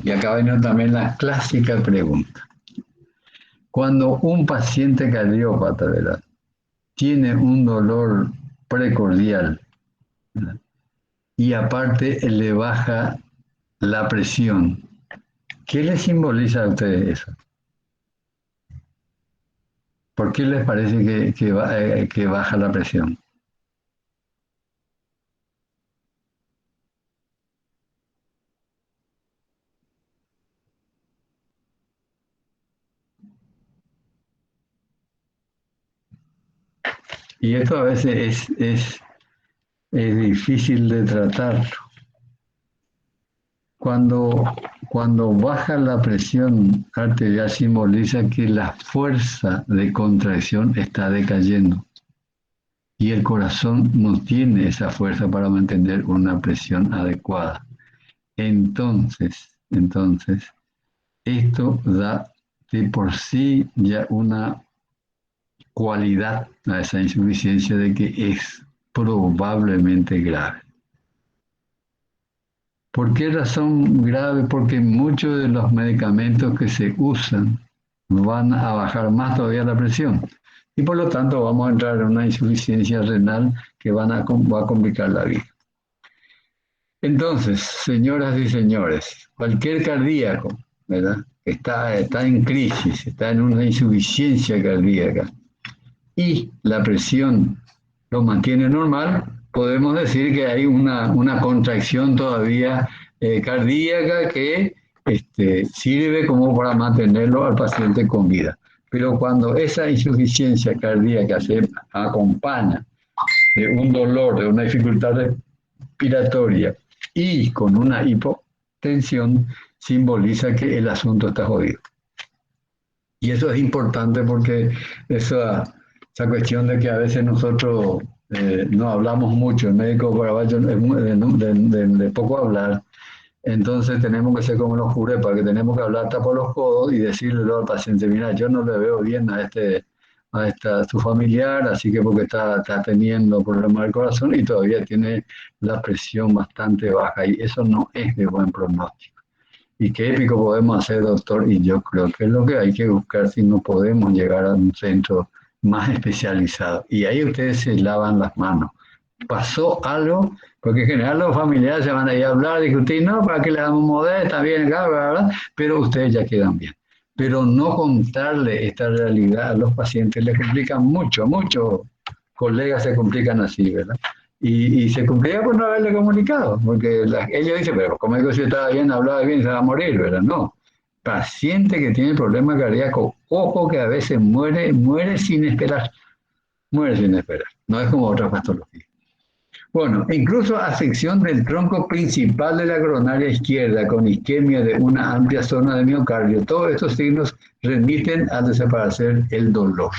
y acá viene también la clásica pregunta. Cuando un paciente cardiópata, ¿verdad?, tiene un dolor precordial, ¿verdad?, y aparte le baja la presión, ¿qué le simboliza a ustedes eso? ¿Por qué les parece que baja la presión? Y esto a veces es difícil de tratar. Cuando baja la presión arterial simboliza que la fuerza de contracción está decayendo y el corazón no tiene esa fuerza para mantener una presión adecuada. Entonces, esto da de por sí ya una cualidad a esa insuficiencia de que es probablemente grave. ¿Por qué razón grave? Porque muchos de los medicamentos que se usan van a bajar más todavía la presión y por lo tanto vamos a entrar en una insuficiencia renal que va a complicar la vida. Entonces, señoras y señores, cualquier cardíaco, ¿verdad? Está en crisis, está en una insuficiencia cardíaca y la presión lo mantiene normal, podemos decir que hay una contracción todavía cardíaca que sirve como para mantenerlo al paciente con vida. Pero cuando esa insuficiencia cardíaca se acompaña de un dolor, de una dificultad respiratoria y con una hipotensión, simboliza que el asunto está jodido. Y eso es importante porque esa cuestión de que a veces nosotros no hablamos mucho, el médico paraguayo es de poco hablar, entonces tenemos que ser como los jurepas, que tenemos que hablar hasta por los codos y decirle al paciente, mira, yo no le veo bien a su familiar, así que porque está teniendo problemas del corazón y todavía tiene la presión bastante baja y eso no es de buen pronóstico. ¿Y qué épico podemos hacer, doctor? Y yo creo que es lo que hay que buscar si no podemos llegar a un centro más especializado. Y ahí ustedes se lavan las manos. ¿Pasó algo? Porque en general los familiares se van a ir a hablar, discutir, no, para que le damos modelo, está bien, bla, bla, bla, pero ustedes ya quedan bien. Pero no contarle esta realidad a los pacientes les complica mucho, muchos colegas se complican así, ¿verdad? Y se cumplía por no haberle comunicado, porque ellos dicen, pero como digo, si estaba bien, hablaba bien, se va a morir, ¿verdad? No. Paciente que tiene problemas cardíacos, ojo que a veces muere sin esperar, muere sin esperar, no es como otras patologías. Bueno, incluso afección del tronco principal de la coronaria izquierda con isquemia de una amplia zona de miocardio, todos estos signos remiten a desaparecer el dolor.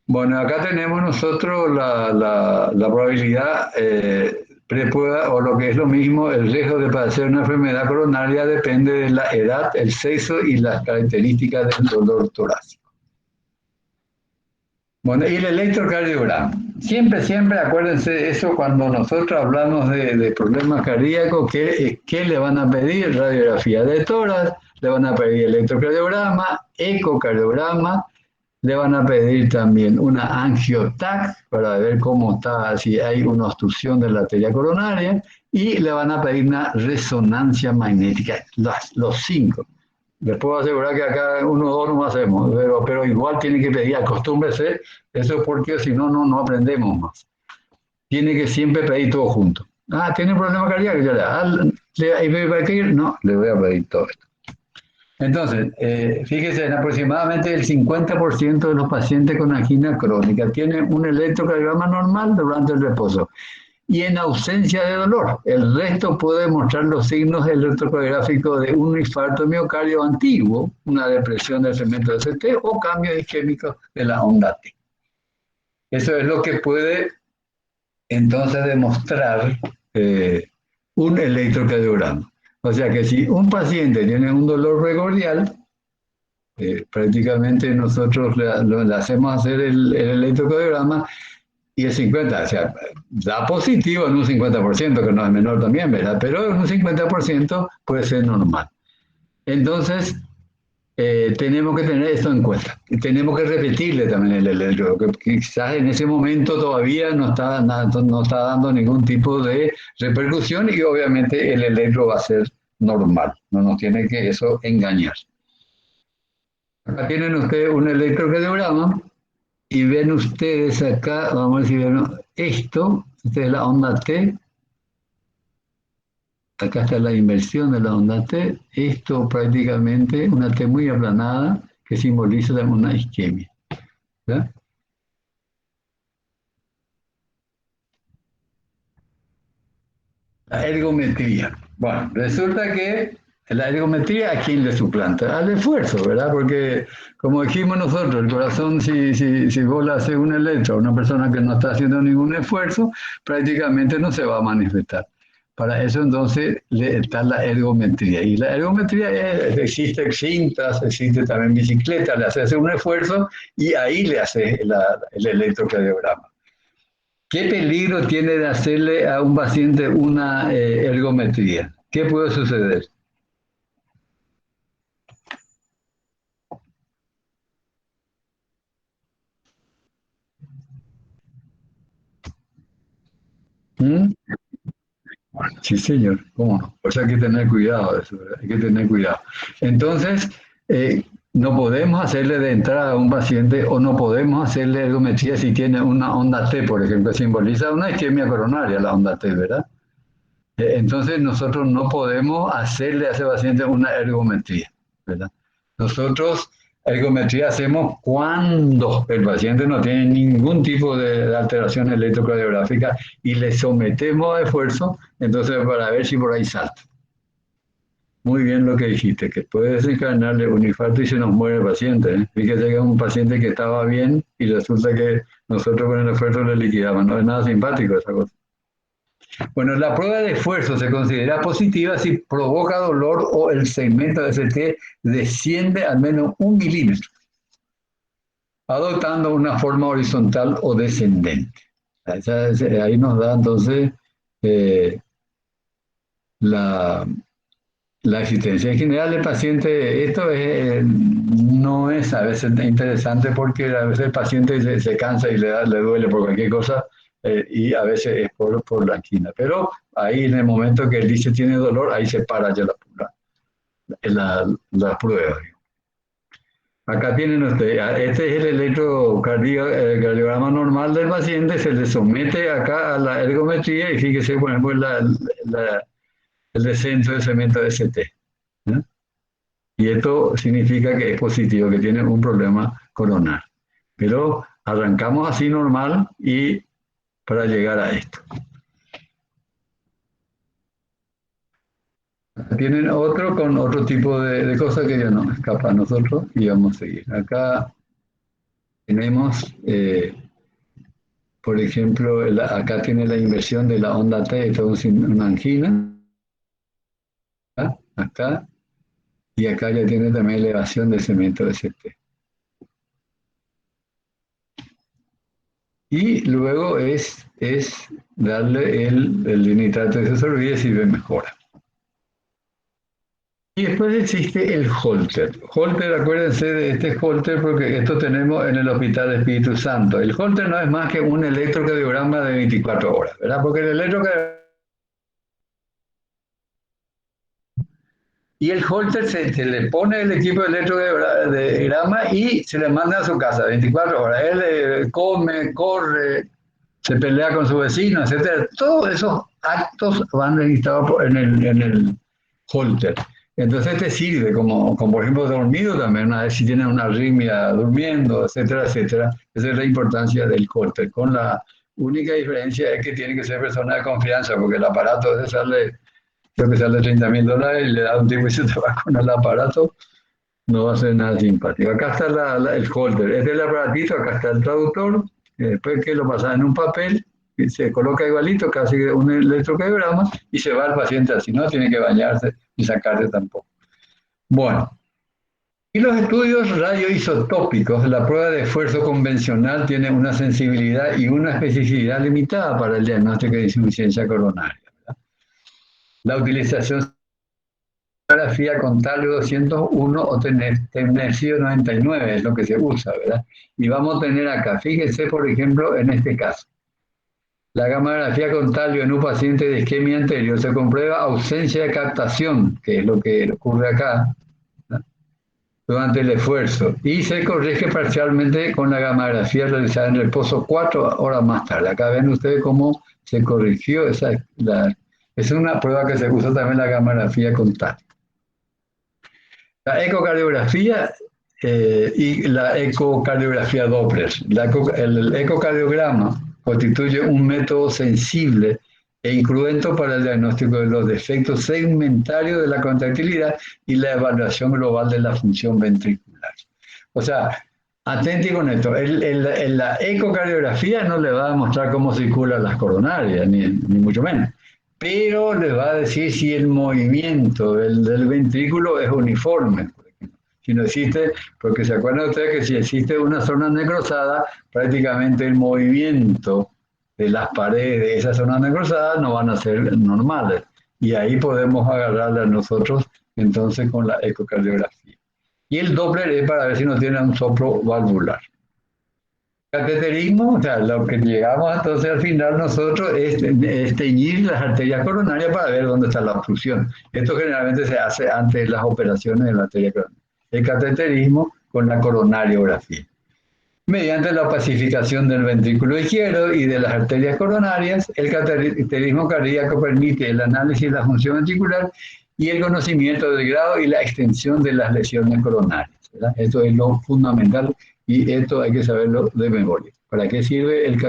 Bueno, acá tenemos nosotros la probabilidad prepueda, o lo que es lo mismo, el riesgo de padecer una enfermedad coronaria depende de la edad, el sexo y las características del dolor torácico. Bueno, y el electrocardiograma. Siempre acuérdense eso cuando nosotros hablamos de problemas cardíacos, ¿qué le van a pedir? Radiografía de tórax, le van a pedir electrocardiograma, ecocardiograma, le van a pedir también una angiotac para ver cómo está, si hay una obstrucción de la arteria coronaria, y le van a pedir una resonancia magnética, los 5. Les puedo asegurar que acá 1 o 2 no hacemos, pero igual tiene que pedir, acostúmbrese, eso porque si no, no aprendemos más. Tiene que siempre pedir todo junto. Ah, ¿tiene un problema cardíaco? No, le voy a pedir todo esto. Entonces, fíjese, en aproximadamente el 50% de los pacientes con angina crónica tienen un electrocardiograma normal durante el reposo y en ausencia de dolor. El resto puede mostrar los signos electrocardiográficos de un infarto miocardio antiguo, una depresión del segmento de CT o cambios isquémicos de la onda T. Eso es lo que puede entonces demostrar un electrocardiograma. O sea que si un paciente tiene un dolor precordial, prácticamente nosotros le hacemos hacer el electrocardiograma y el 50%, o sea, da positivo en un 50%, que no es menor también, ¿verdad? Pero en un 50% puede ser normal. Entonces, tenemos que tener esto en cuenta. Y tenemos que repetirle también el electro, que quizás en ese momento todavía no está dando ningún tipo de repercusión y obviamente el electro va a ser normal. No nos tiene que eso engañar. Acá tienen ustedes un electrocardiograma y ven ustedes acá, vamos a ver si ven esto, esta es la onda T. Acá está la inversión de la onda T. Esto prácticamente una T muy aplanada que simboliza una isquemia. ¿Verdad? La ergometría. Bueno, resulta que la ergometría, ¿a quién le suplanta? Al esfuerzo, ¿verdad? Porque, como dijimos nosotros, el corazón, si vos le haces un electro a una persona que no está haciendo ningún esfuerzo, prácticamente no se va a manifestar. Para eso entonces está la ergometría. Y la ergometría existe cintas, existe también bicicleta, le hace un esfuerzo y ahí le hace el electrocardiograma. ¿Qué peligro tiene de hacerle a un paciente una ergometría? ¿Qué puede suceder? ¿Mm? Sí, señor, cómo no. Por eso hay que tener cuidado de eso, ¿verdad? Hay que tener cuidado. Entonces, no podemos hacerle de entrada a un paciente o no podemos hacerle ergometría si tiene una onda T, por ejemplo, simboliza una isquemia coronaria, la onda T, ¿verdad? Entonces, nosotros no podemos hacerle a ese paciente una ergometría, ¿verdad? Nosotros ergometría hacemos cuando el paciente no tiene ningún tipo de alteración electrocardiográfica y le sometemos a esfuerzo, entonces para ver si por ahí salta. Muy bien lo que dijiste, que puede desencadenarle un infarto y se nos muere el paciente, ¿eh? Fíjese que es un paciente que estaba bien y resulta que nosotros con el esfuerzo le liquidamos. No es nada simpático esa cosa. Bueno, la prueba de esfuerzo se considera positiva si provoca dolor o el segmento de ST desciende al menos 1 milímetro, adoptando una forma horizontal o descendente. Ahí nos da entonces eh, la, la existencia en general del paciente. Esto no es a veces interesante porque a veces el paciente se cansa y le duele por cualquier cosa y a veces es por la angina. Pero ahí en el momento que él dice tiene dolor, ahí se para ya la prueba. Acá tienen ustedes, este es el electrocardiograma normal del paciente, se le somete acá a la ergometría y fíjese, por ejemplo, el descenso de cemento de ST. ¿No? Y esto significa que es positivo, que tiene un problema coronario. Pero arrancamos así normal y para llegar a esto. Tienen otro con otro tipo de cosas que ya no escapa a nosotros y vamos a seguir. Acá tenemos, por ejemplo, acá tiene la inversión de la onda T, esto es una angina. Acá. Y acá ya tiene también elevación de cemento de ST. Y luego es darle el nitrato de sorbida y ve mejora. Y después existe el Holter. Holter, acuérdense de este Holter porque esto tenemos en el Hospital Espíritu Santo. El Holter no es más que un electrocardiograma de 24 horas, ¿verdad? Porque el electrocardiograma. Y el Holter se le pone el equipo de electrocardiograma y se le manda a su casa 24 horas. Él come, corre, se pelea con su vecino, etcétera. Todos esos actos van registrados en el Holter. Entonces te sirve como por ejemplo dormido también, una vez si tienes una arritmia durmiendo, etcétera, etcétera. Esa es la importancia del Holter. Con la única diferencia es que tiene que ser persona de confianza, porque el aparato ese creo que sale $30,000 y le da un tipo y se te va con el aparato, no va a ser nada simpático. Acá está el Holter, este es el aparatito, acá está el traductor, después que lo pasa en un papel, y se coloca igualito, casi un electrocardiograma, y se va el paciente así, no tiene que bañarse ni sacarse tampoco. Bueno, y los estudios radioisotópicos, la prueba de esfuerzo convencional tiene una sensibilidad y una especificidad limitada para el diagnóstico de insuficiencia coronaria. La utilización de tomografía con talio 201 o tecnecio 99 es lo que se usa, ¿verdad? Y vamos a tener acá, fíjense por ejemplo en este caso. La gammagrafía con talio en un paciente de isquemia anterior se comprueba ausencia de captación, que es lo que ocurre acá, ¿no? Durante el esfuerzo, y se corrige parcialmente con la gammagrafía realizada en reposo 4 horas más tarde. Acá ven ustedes cómo se corrigió es una prueba que se usa también la gammagrafía con talio. La ecocardiografía y la ecocardiografía Doppler. El ecocardiograma constituye un método sensible e incruento para el diagnóstico de los defectos segmentarios de la contractilidad y la evaluación global de la función ventricular. O sea, atenti con esto, la ecocardiografía no le va a demostrar cómo circulan las coronarias, ni mucho menos, pero le va a decir si el movimiento del ventrículo es uniforme, por ejemplo. Si no existe, porque se acuerdan ustedes que si existe una zona necrosada, prácticamente el movimiento de las paredes de esa zona necrosada no van a ser normales. Y ahí podemos agarrarla nosotros entonces con la ecocardiografía. Y el Doppler es para ver si no tiene un soplo valvular. Cateterismo, o sea, lo que llegamos entonces al final nosotros es teñir las arterias coronarias para ver dónde está la obstrucción. Esto generalmente se hace antes de las operaciones de la arteria coronaria. El cateterismo con la coronariografía. Mediante la pacificación del ventrículo izquierdo y de las arterias coronarias, el cateterismo cardíaco permite el análisis de la función ventricular y el conocimiento del grado y la extensión de las lesiones coronarias, ¿verdad? Esto es lo fundamental y esto hay que saberlo de memoria. ¿Para qué sirve el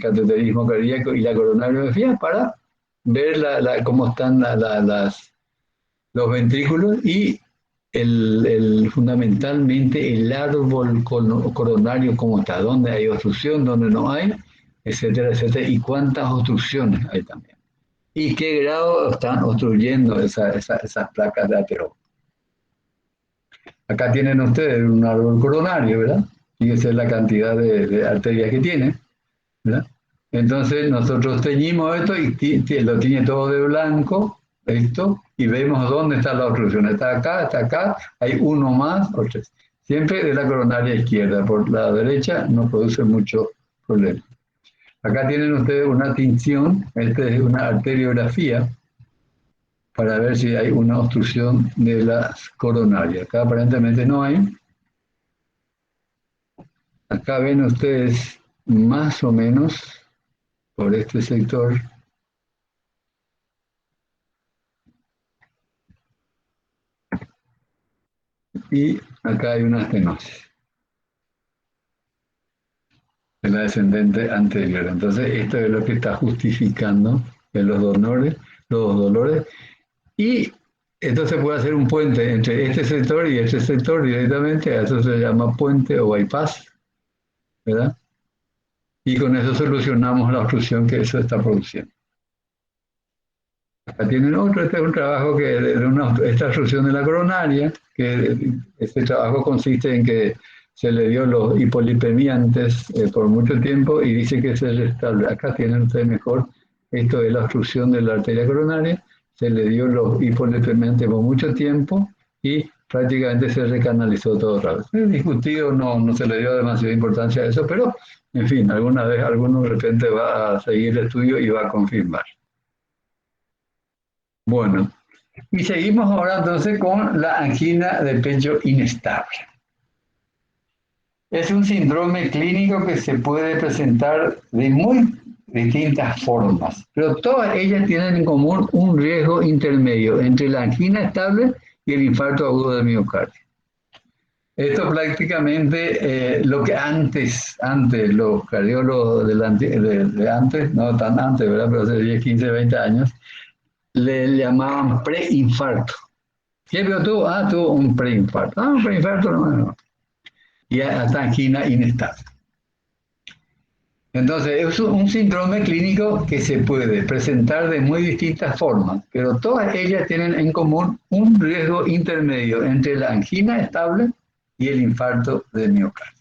cateterismo cardíaco y la coronariografía? Para ver cómo están los ventrículos y fundamentalmente el árbol coronario, cómo está, dónde hay obstrucción, dónde no hay, etcétera, etcétera, y cuántas obstrucciones hay también. Y qué grado están obstruyendo esas placas de ateroma. Acá tienen ustedes un árbol coronario, ¿verdad? Fíjense la cantidad de arterias que tiene, ¿verdad? Entonces nosotros teñimos esto y lo tiene todo de blanco, esto, y vemos dónde está la obstrucción. Está acá, hay uno más o tres. Siempre de la coronaria izquierda, por la derecha no produce mucho problema. Acá tienen ustedes una tinción, esta es una arteriografía, para ver si hay una obstrucción de las coronarias. Acá aparentemente no hay. Acá ven ustedes más o menos por este sector. Y acá hay una estenosis de la descendente anterior. Entonces, esto es lo que está justificando los dolores. Y esto se puede hacer un puente entre este sector y este sector directamente. A eso se llama puente o bypass, ¿verdad? Y con eso solucionamos la obstrucción que eso está produciendo. Acá tienen otro, este es un trabajo esta obstrucción de la coronaria, que este trabajo consiste en que se le dio los hipolipemiantes por mucho tiempo y dice que se restablece. Acá tienen ustedes mejor, esto es la obstrucción de la arteria coronaria, se le dio los hipolipemiantes por mucho tiempo y prácticamente se recanalizó todo otra vez. Es discutido, no se le dio demasiada importancia a eso, pero en fin, alguna vez alguno de repente va a seguir el estudio y va a confirmar. Bueno, y seguimos ahora entonces con la angina de pecho inestable. Es un síndrome clínico que se puede presentar de muy distintas formas, pero todas ellas tienen en común un riesgo intermedio entre la angina estable y el infarto agudo del miocardio. Esto prácticamente lo que antes los cardiólogos de antes, no tan antes, ¿verdad? Pero hace 10, 15, 20 años, le llamaban preinfarto. ¿Qué vio tú? Tuvo un preinfarto. Un preinfarto no. Y hasta angina inestable. Entonces, es un síndrome clínico que se puede presentar de muy distintas formas, pero todas ellas tienen en común un riesgo intermedio entre la angina estable y el infarto del miocardio.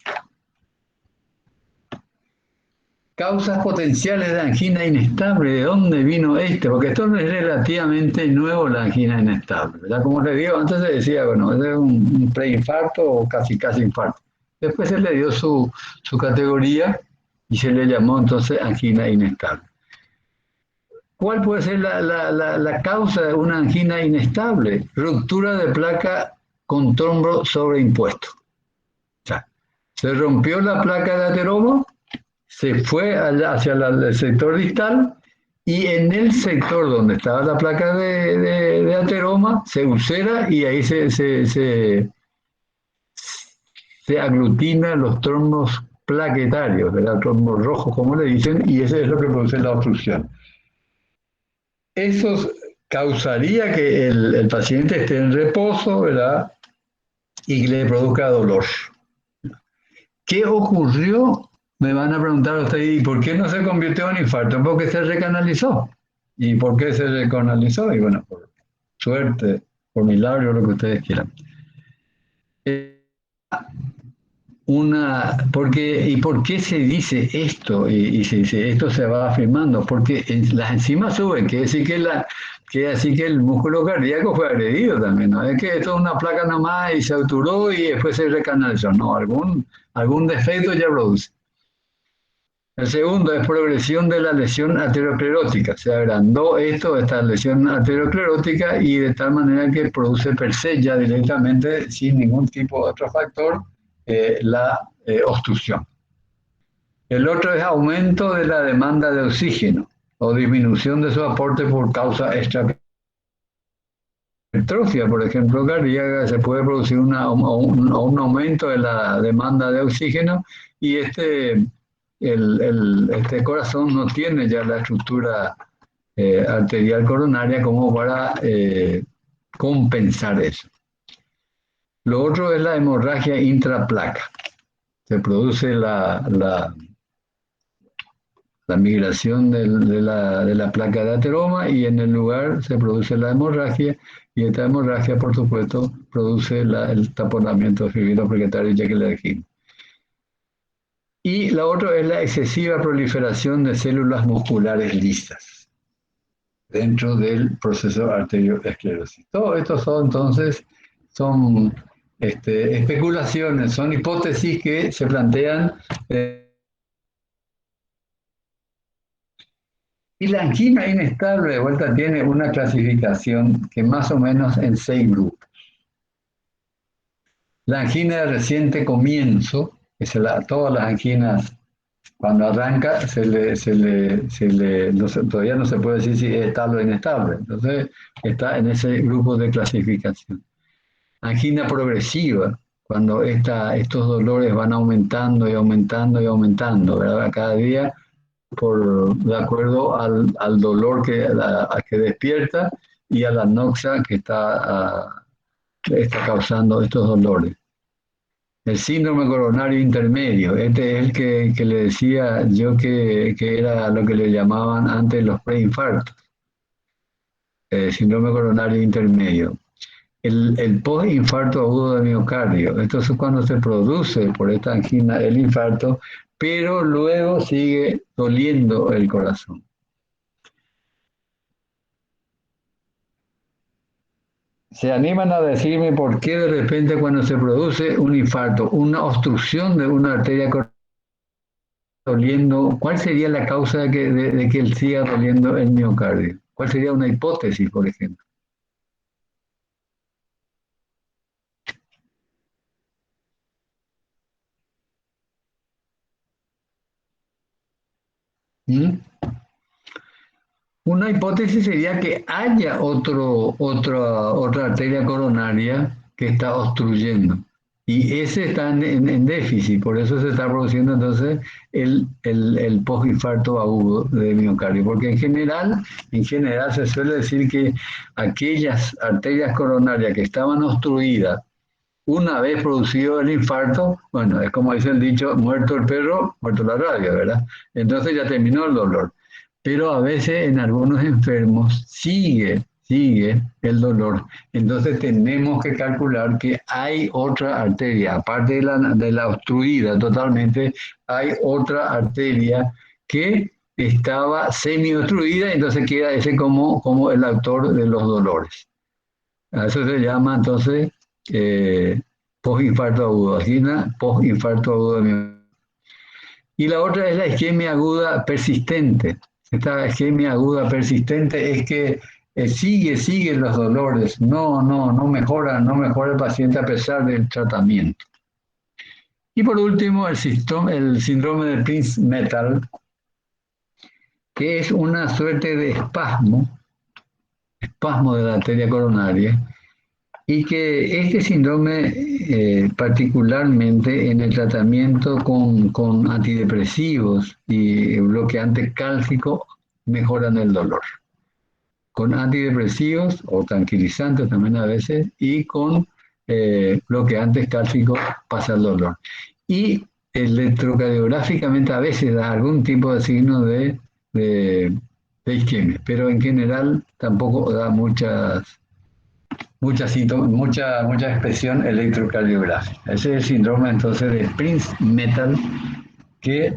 Causas potenciales de angina inestable, ¿de dónde vino este? Porque esto no es relativamente nuevo, la angina inestable, ¿verdad? Como les digo, antes se decía, bueno, es un preinfarto o casi infarto. Después se le dio su categoría y se le llamó entonces angina inestable. ¿Cuál puede ser la causa de una angina inestable? Ruptura de placa con trombo sobreimpuesto. O sea, se rompió la placa de ateroma, se fue hacia el sector distal y en el sector donde estaba la placa de ateroma se ulcera y ahí se aglutina los trombos plaquetarios, ¿verdad? Trombos rojos, como le dicen, y eso es lo que produce la obstrucción. Eso causaría que el paciente esté en reposo, ¿verdad? Y le produzca dolor. ¿Qué ocurrió? Me van a preguntar ustedes, ¿y por qué no se convirtió en infarto? Porque se recanalizó. ¿Y por qué se recanalizó? Y bueno, por suerte, por milagro, lo que ustedes quieran. ¿Y por qué se dice esto? Y se dice, esto se va afirmando, porque las enzimas suben, quiere decir que el músculo cardíaco fue agredido también, no es que esto es una placa nomás y se obturó y después se recanalizó, no, algún defecto ya produce. El segundo es progresión de la lesión arteriosclerótica. Se agrandó esta lesión arteriosclerótica y de tal manera que produce per se ya directamente, sin ningún tipo de otro factor, la obstrucción. El otro es aumento de la demanda de oxígeno o disminución de su aporte por causa extrahipertrofia, por ejemplo, cardíaca. Se puede producir un aumento de la demanda de oxígeno y este corazón no tiene ya la estructura arterial coronaria como para compensar eso. Lo otro es la hemorragia intraplaca. Se produce la migración de la placa de ateroma y en el lugar se produce la hemorragia y esta hemorragia, por supuesto, produce el taponamiento fibrinoplaquetario ya que le dijimos. Y la otra es la excesiva proliferación de células musculares lisas dentro del proceso arteriosclerosis. Todo esto son especulaciones, son hipótesis que se plantean. Y la angina inestable de vuelta tiene una clasificación que más o menos en 6 grupos. La angina de reciente comienzo, que todas las anginas, cuando arranca, todavía no se puede decir si es estable o inestable. Entonces, está en ese grupo de clasificación. Angina progresiva, cuando estos dolores van aumentando y aumentando y aumentando, ¿verdad? Cada día, de acuerdo al dolor que despierta y a la anoxia que está causando estos dolores. El síndrome coronario intermedio, este es el que le decía yo que era lo que le llamaban antes los preinfartos. Síndrome coronario intermedio. El postinfarto agudo de miocardio, esto es cuando se produce por esta angina el infarto, pero luego sigue doliendo el corazón. Se animan a decirme por qué de repente cuando se produce un infarto, una obstrucción de una arteria doliendo, ¿cuál sería la causa de que él siga doliendo el miocardio? ¿Cuál sería una hipótesis, por ejemplo? ¿Mm? Una hipótesis sería que haya otra arteria coronaria que está obstruyendo. Y ese está en déficit, por eso se está produciendo entonces el postinfarto agudo de miocardio. Porque en general se suele decir que aquellas arterias coronarias que estaban obstruidas, una vez producido el infarto, bueno, es como dice el dicho, muerto el perro, muerto la rabia, ¿verdad? Entonces ya terminó el dolor. Pero a veces en algunos enfermos sigue el dolor. Entonces tenemos que calcular que hay otra arteria, aparte de la obstruida totalmente, hay otra arteria que estaba semi-obstruida, entonces queda ese como el autor de los dolores. A eso se llama entonces postinfarto agudo, angina, postinfarto agudo de miocardio. Y la otra es la isquemia aguda persistente. Esta isquemia aguda persistente es que siguen los dolores, no mejora el paciente a pesar del tratamiento. Y por último, el síndrome de Prinzmetal, que es una suerte de espasmo de la arteria coronaria, y que este síndrome, particularmente en el tratamiento con antidepresivos y bloqueantes cálcicos, mejoran el dolor. Con antidepresivos o tranquilizantes también a veces, y con bloqueantes cálcicos pasa el dolor. Y electrocardiográficamente a veces da algún tipo de signo de isquemia, pero en general tampoco da muchas mucha expresión electrocardiográfica. Ese es el síndrome entonces de Prince-Metal, que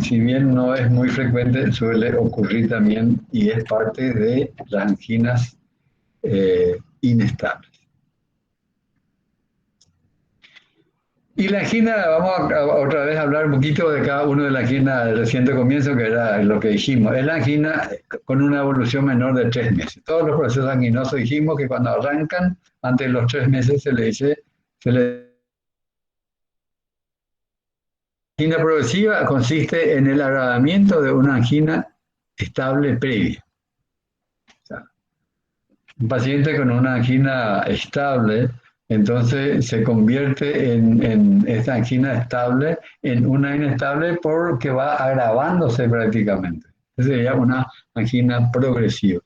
si bien no es muy frecuente, suele ocurrir también y es parte de las anginas inestables. Y la angina, vamos otra vez a hablar un poquito de cada uno de la angina del reciente comienzo, que era lo que dijimos. Es la angina con una evolución menor de 3 meses. Todos los procesos anginosos dijimos que cuando arrancan, antes de los 3 meses la angina progresiva consiste en el agravamiento de una angina estable previa. O sea, un paciente con una angina estable, entonces se convierte en esta angina estable en una inestable porque va agravándose prácticamente. Esa sería una angina progresiva.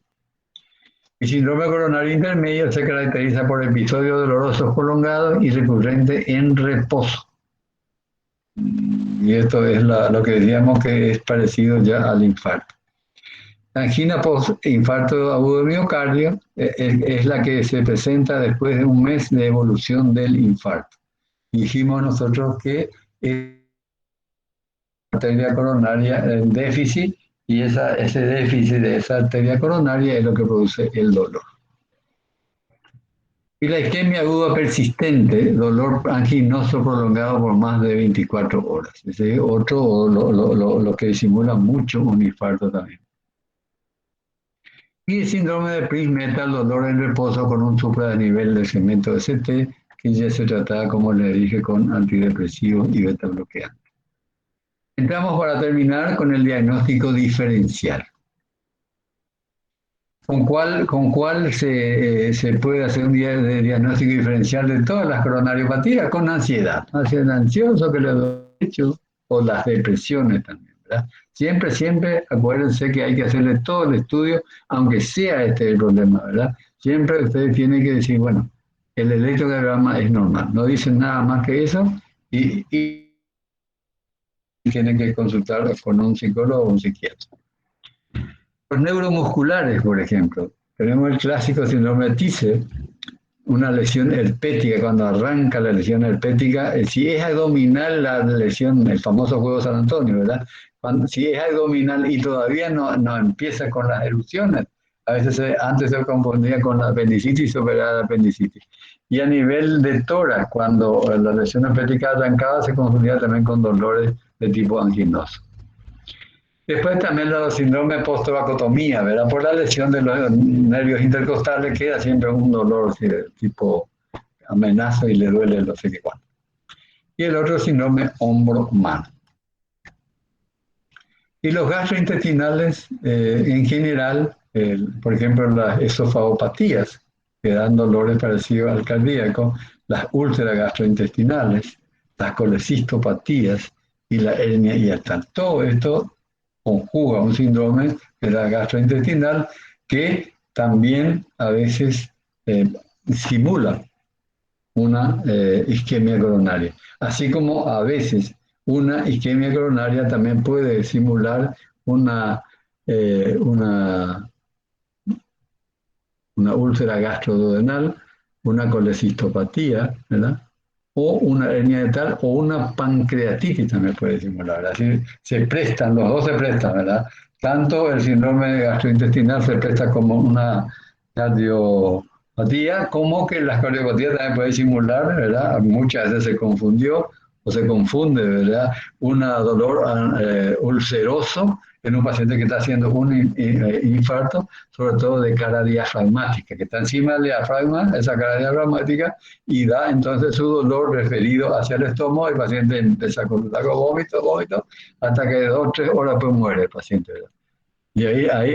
El síndrome coronario intermedio se caracteriza por episodios dolorosos prolongados y recurrentes en reposo. Y esto es lo que decíamos que es parecido ya al infarto. La angina post-infarto agudo de miocardio es la que se presenta después de un mes de evolución del infarto. Dijimos nosotros que es arteria coronaria en déficit y ese déficit de esa arteria coronaria es lo que produce el dolor. Y la isquemia aguda persistente, dolor anginoso prolongado por más de 24 horas. Ese es otro, lo que disimula mucho un infarto también. Y el síndrome de Prince-Metal, dolor en reposo con un supranivel de segmento ST, que ya se trataba, como le dije, con antidepresivos y beta bloqueantes. Entramos para terminar con el diagnóstico diferencial. ¿Con cuál se puede hacer un diagnóstico diferencial de todas las coronariopatías? Con ansiedad. Ansiedad ansioso que lo he hecho, o las depresiones también, ¿verdad? Siempre, acuérdense que hay que hacerle todo el estudio, aunque sea este el problema, ¿verdad? Siempre ustedes tienen que decir, bueno, el electrocardiograma es normal. No dicen nada más que eso y tienen que consultar con un psicólogo o un psiquiatra. Los neuromusculares, por ejemplo. Tenemos el clásico síndrome de Tietze, una lesión herpética. Cuando arranca la lesión herpética, si es abdominal la lesión, el famoso juego San Antonio, ¿verdad? Si es abdominal y todavía no empieza con las erupciones, a veces antes se confundía con la apendicitis y se operaba la apendicitis. Y a nivel de tórax, cuando la lesión herpética arrancaba, se confundía también con dolores de tipo anginoso. Después también los síndromes post-toracotomía, ¿verdad? Por la lesión de los nervios intercostales queda siempre un dolor de tipo amenaza y le duele no sé qué cuánto. Y el otro síndrome hombro-mano. Y los gastrointestinales, en general, por ejemplo, las esofagopatías, que dan dolores parecidos al cardíaco, las úlceras gastrointestinales, las colecistopatías y la hernia hiatal. Todo esto conjuga un síndrome de la gastrointestinal que también a veces simula una isquemia coronaria. Así como a veces una isquemia coronaria también puede simular una úlcera gastroduodenal, una colecistopatía, ¿verdad? O una hernia hiatal o una pancreatitis también puede simular. Así se prestan, los dos se prestan, ¿verdad? Tanto el síndrome gastrointestinal se presta como una cardiopatía, como que las cardiopatías también pueden simular, ¿verdad? Muchas veces se confundió o se confunde, ¿verdad? Un dolor ulceroso en un paciente que está haciendo un infarto, sobre todo de cara diafragmática, que está encima del diafragma, esa cara diafragmática, y da entonces su dolor referido hacia el estómago, el paciente empieza con vómito, hasta que 2 o 3 horas después muere el paciente, ¿verdad? Y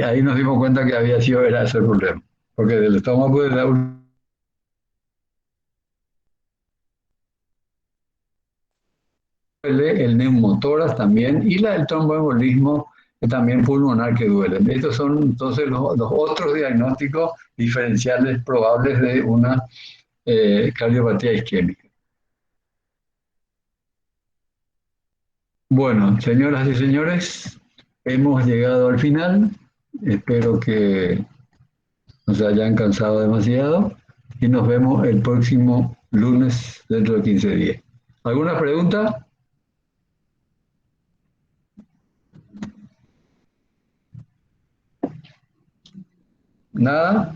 ahí nos dimos cuenta que era ese el problema, porque del estómago puede dar el neumotórax también, y el tromboembolismo también pulmonar que duelen. Estos son entonces los otros diagnósticos diferenciales probables de una cardiopatía isquémica. Bueno, señoras y señores, hemos llegado al final. Espero que no se hayan cansado demasiado. y nos vemos el próximo lunes dentro de 15 días. ¿Alguna pregunta? ¿Nada?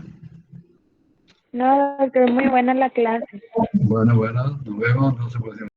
No, doctor, muy buena la clase. Bueno, nos vemos, no se puede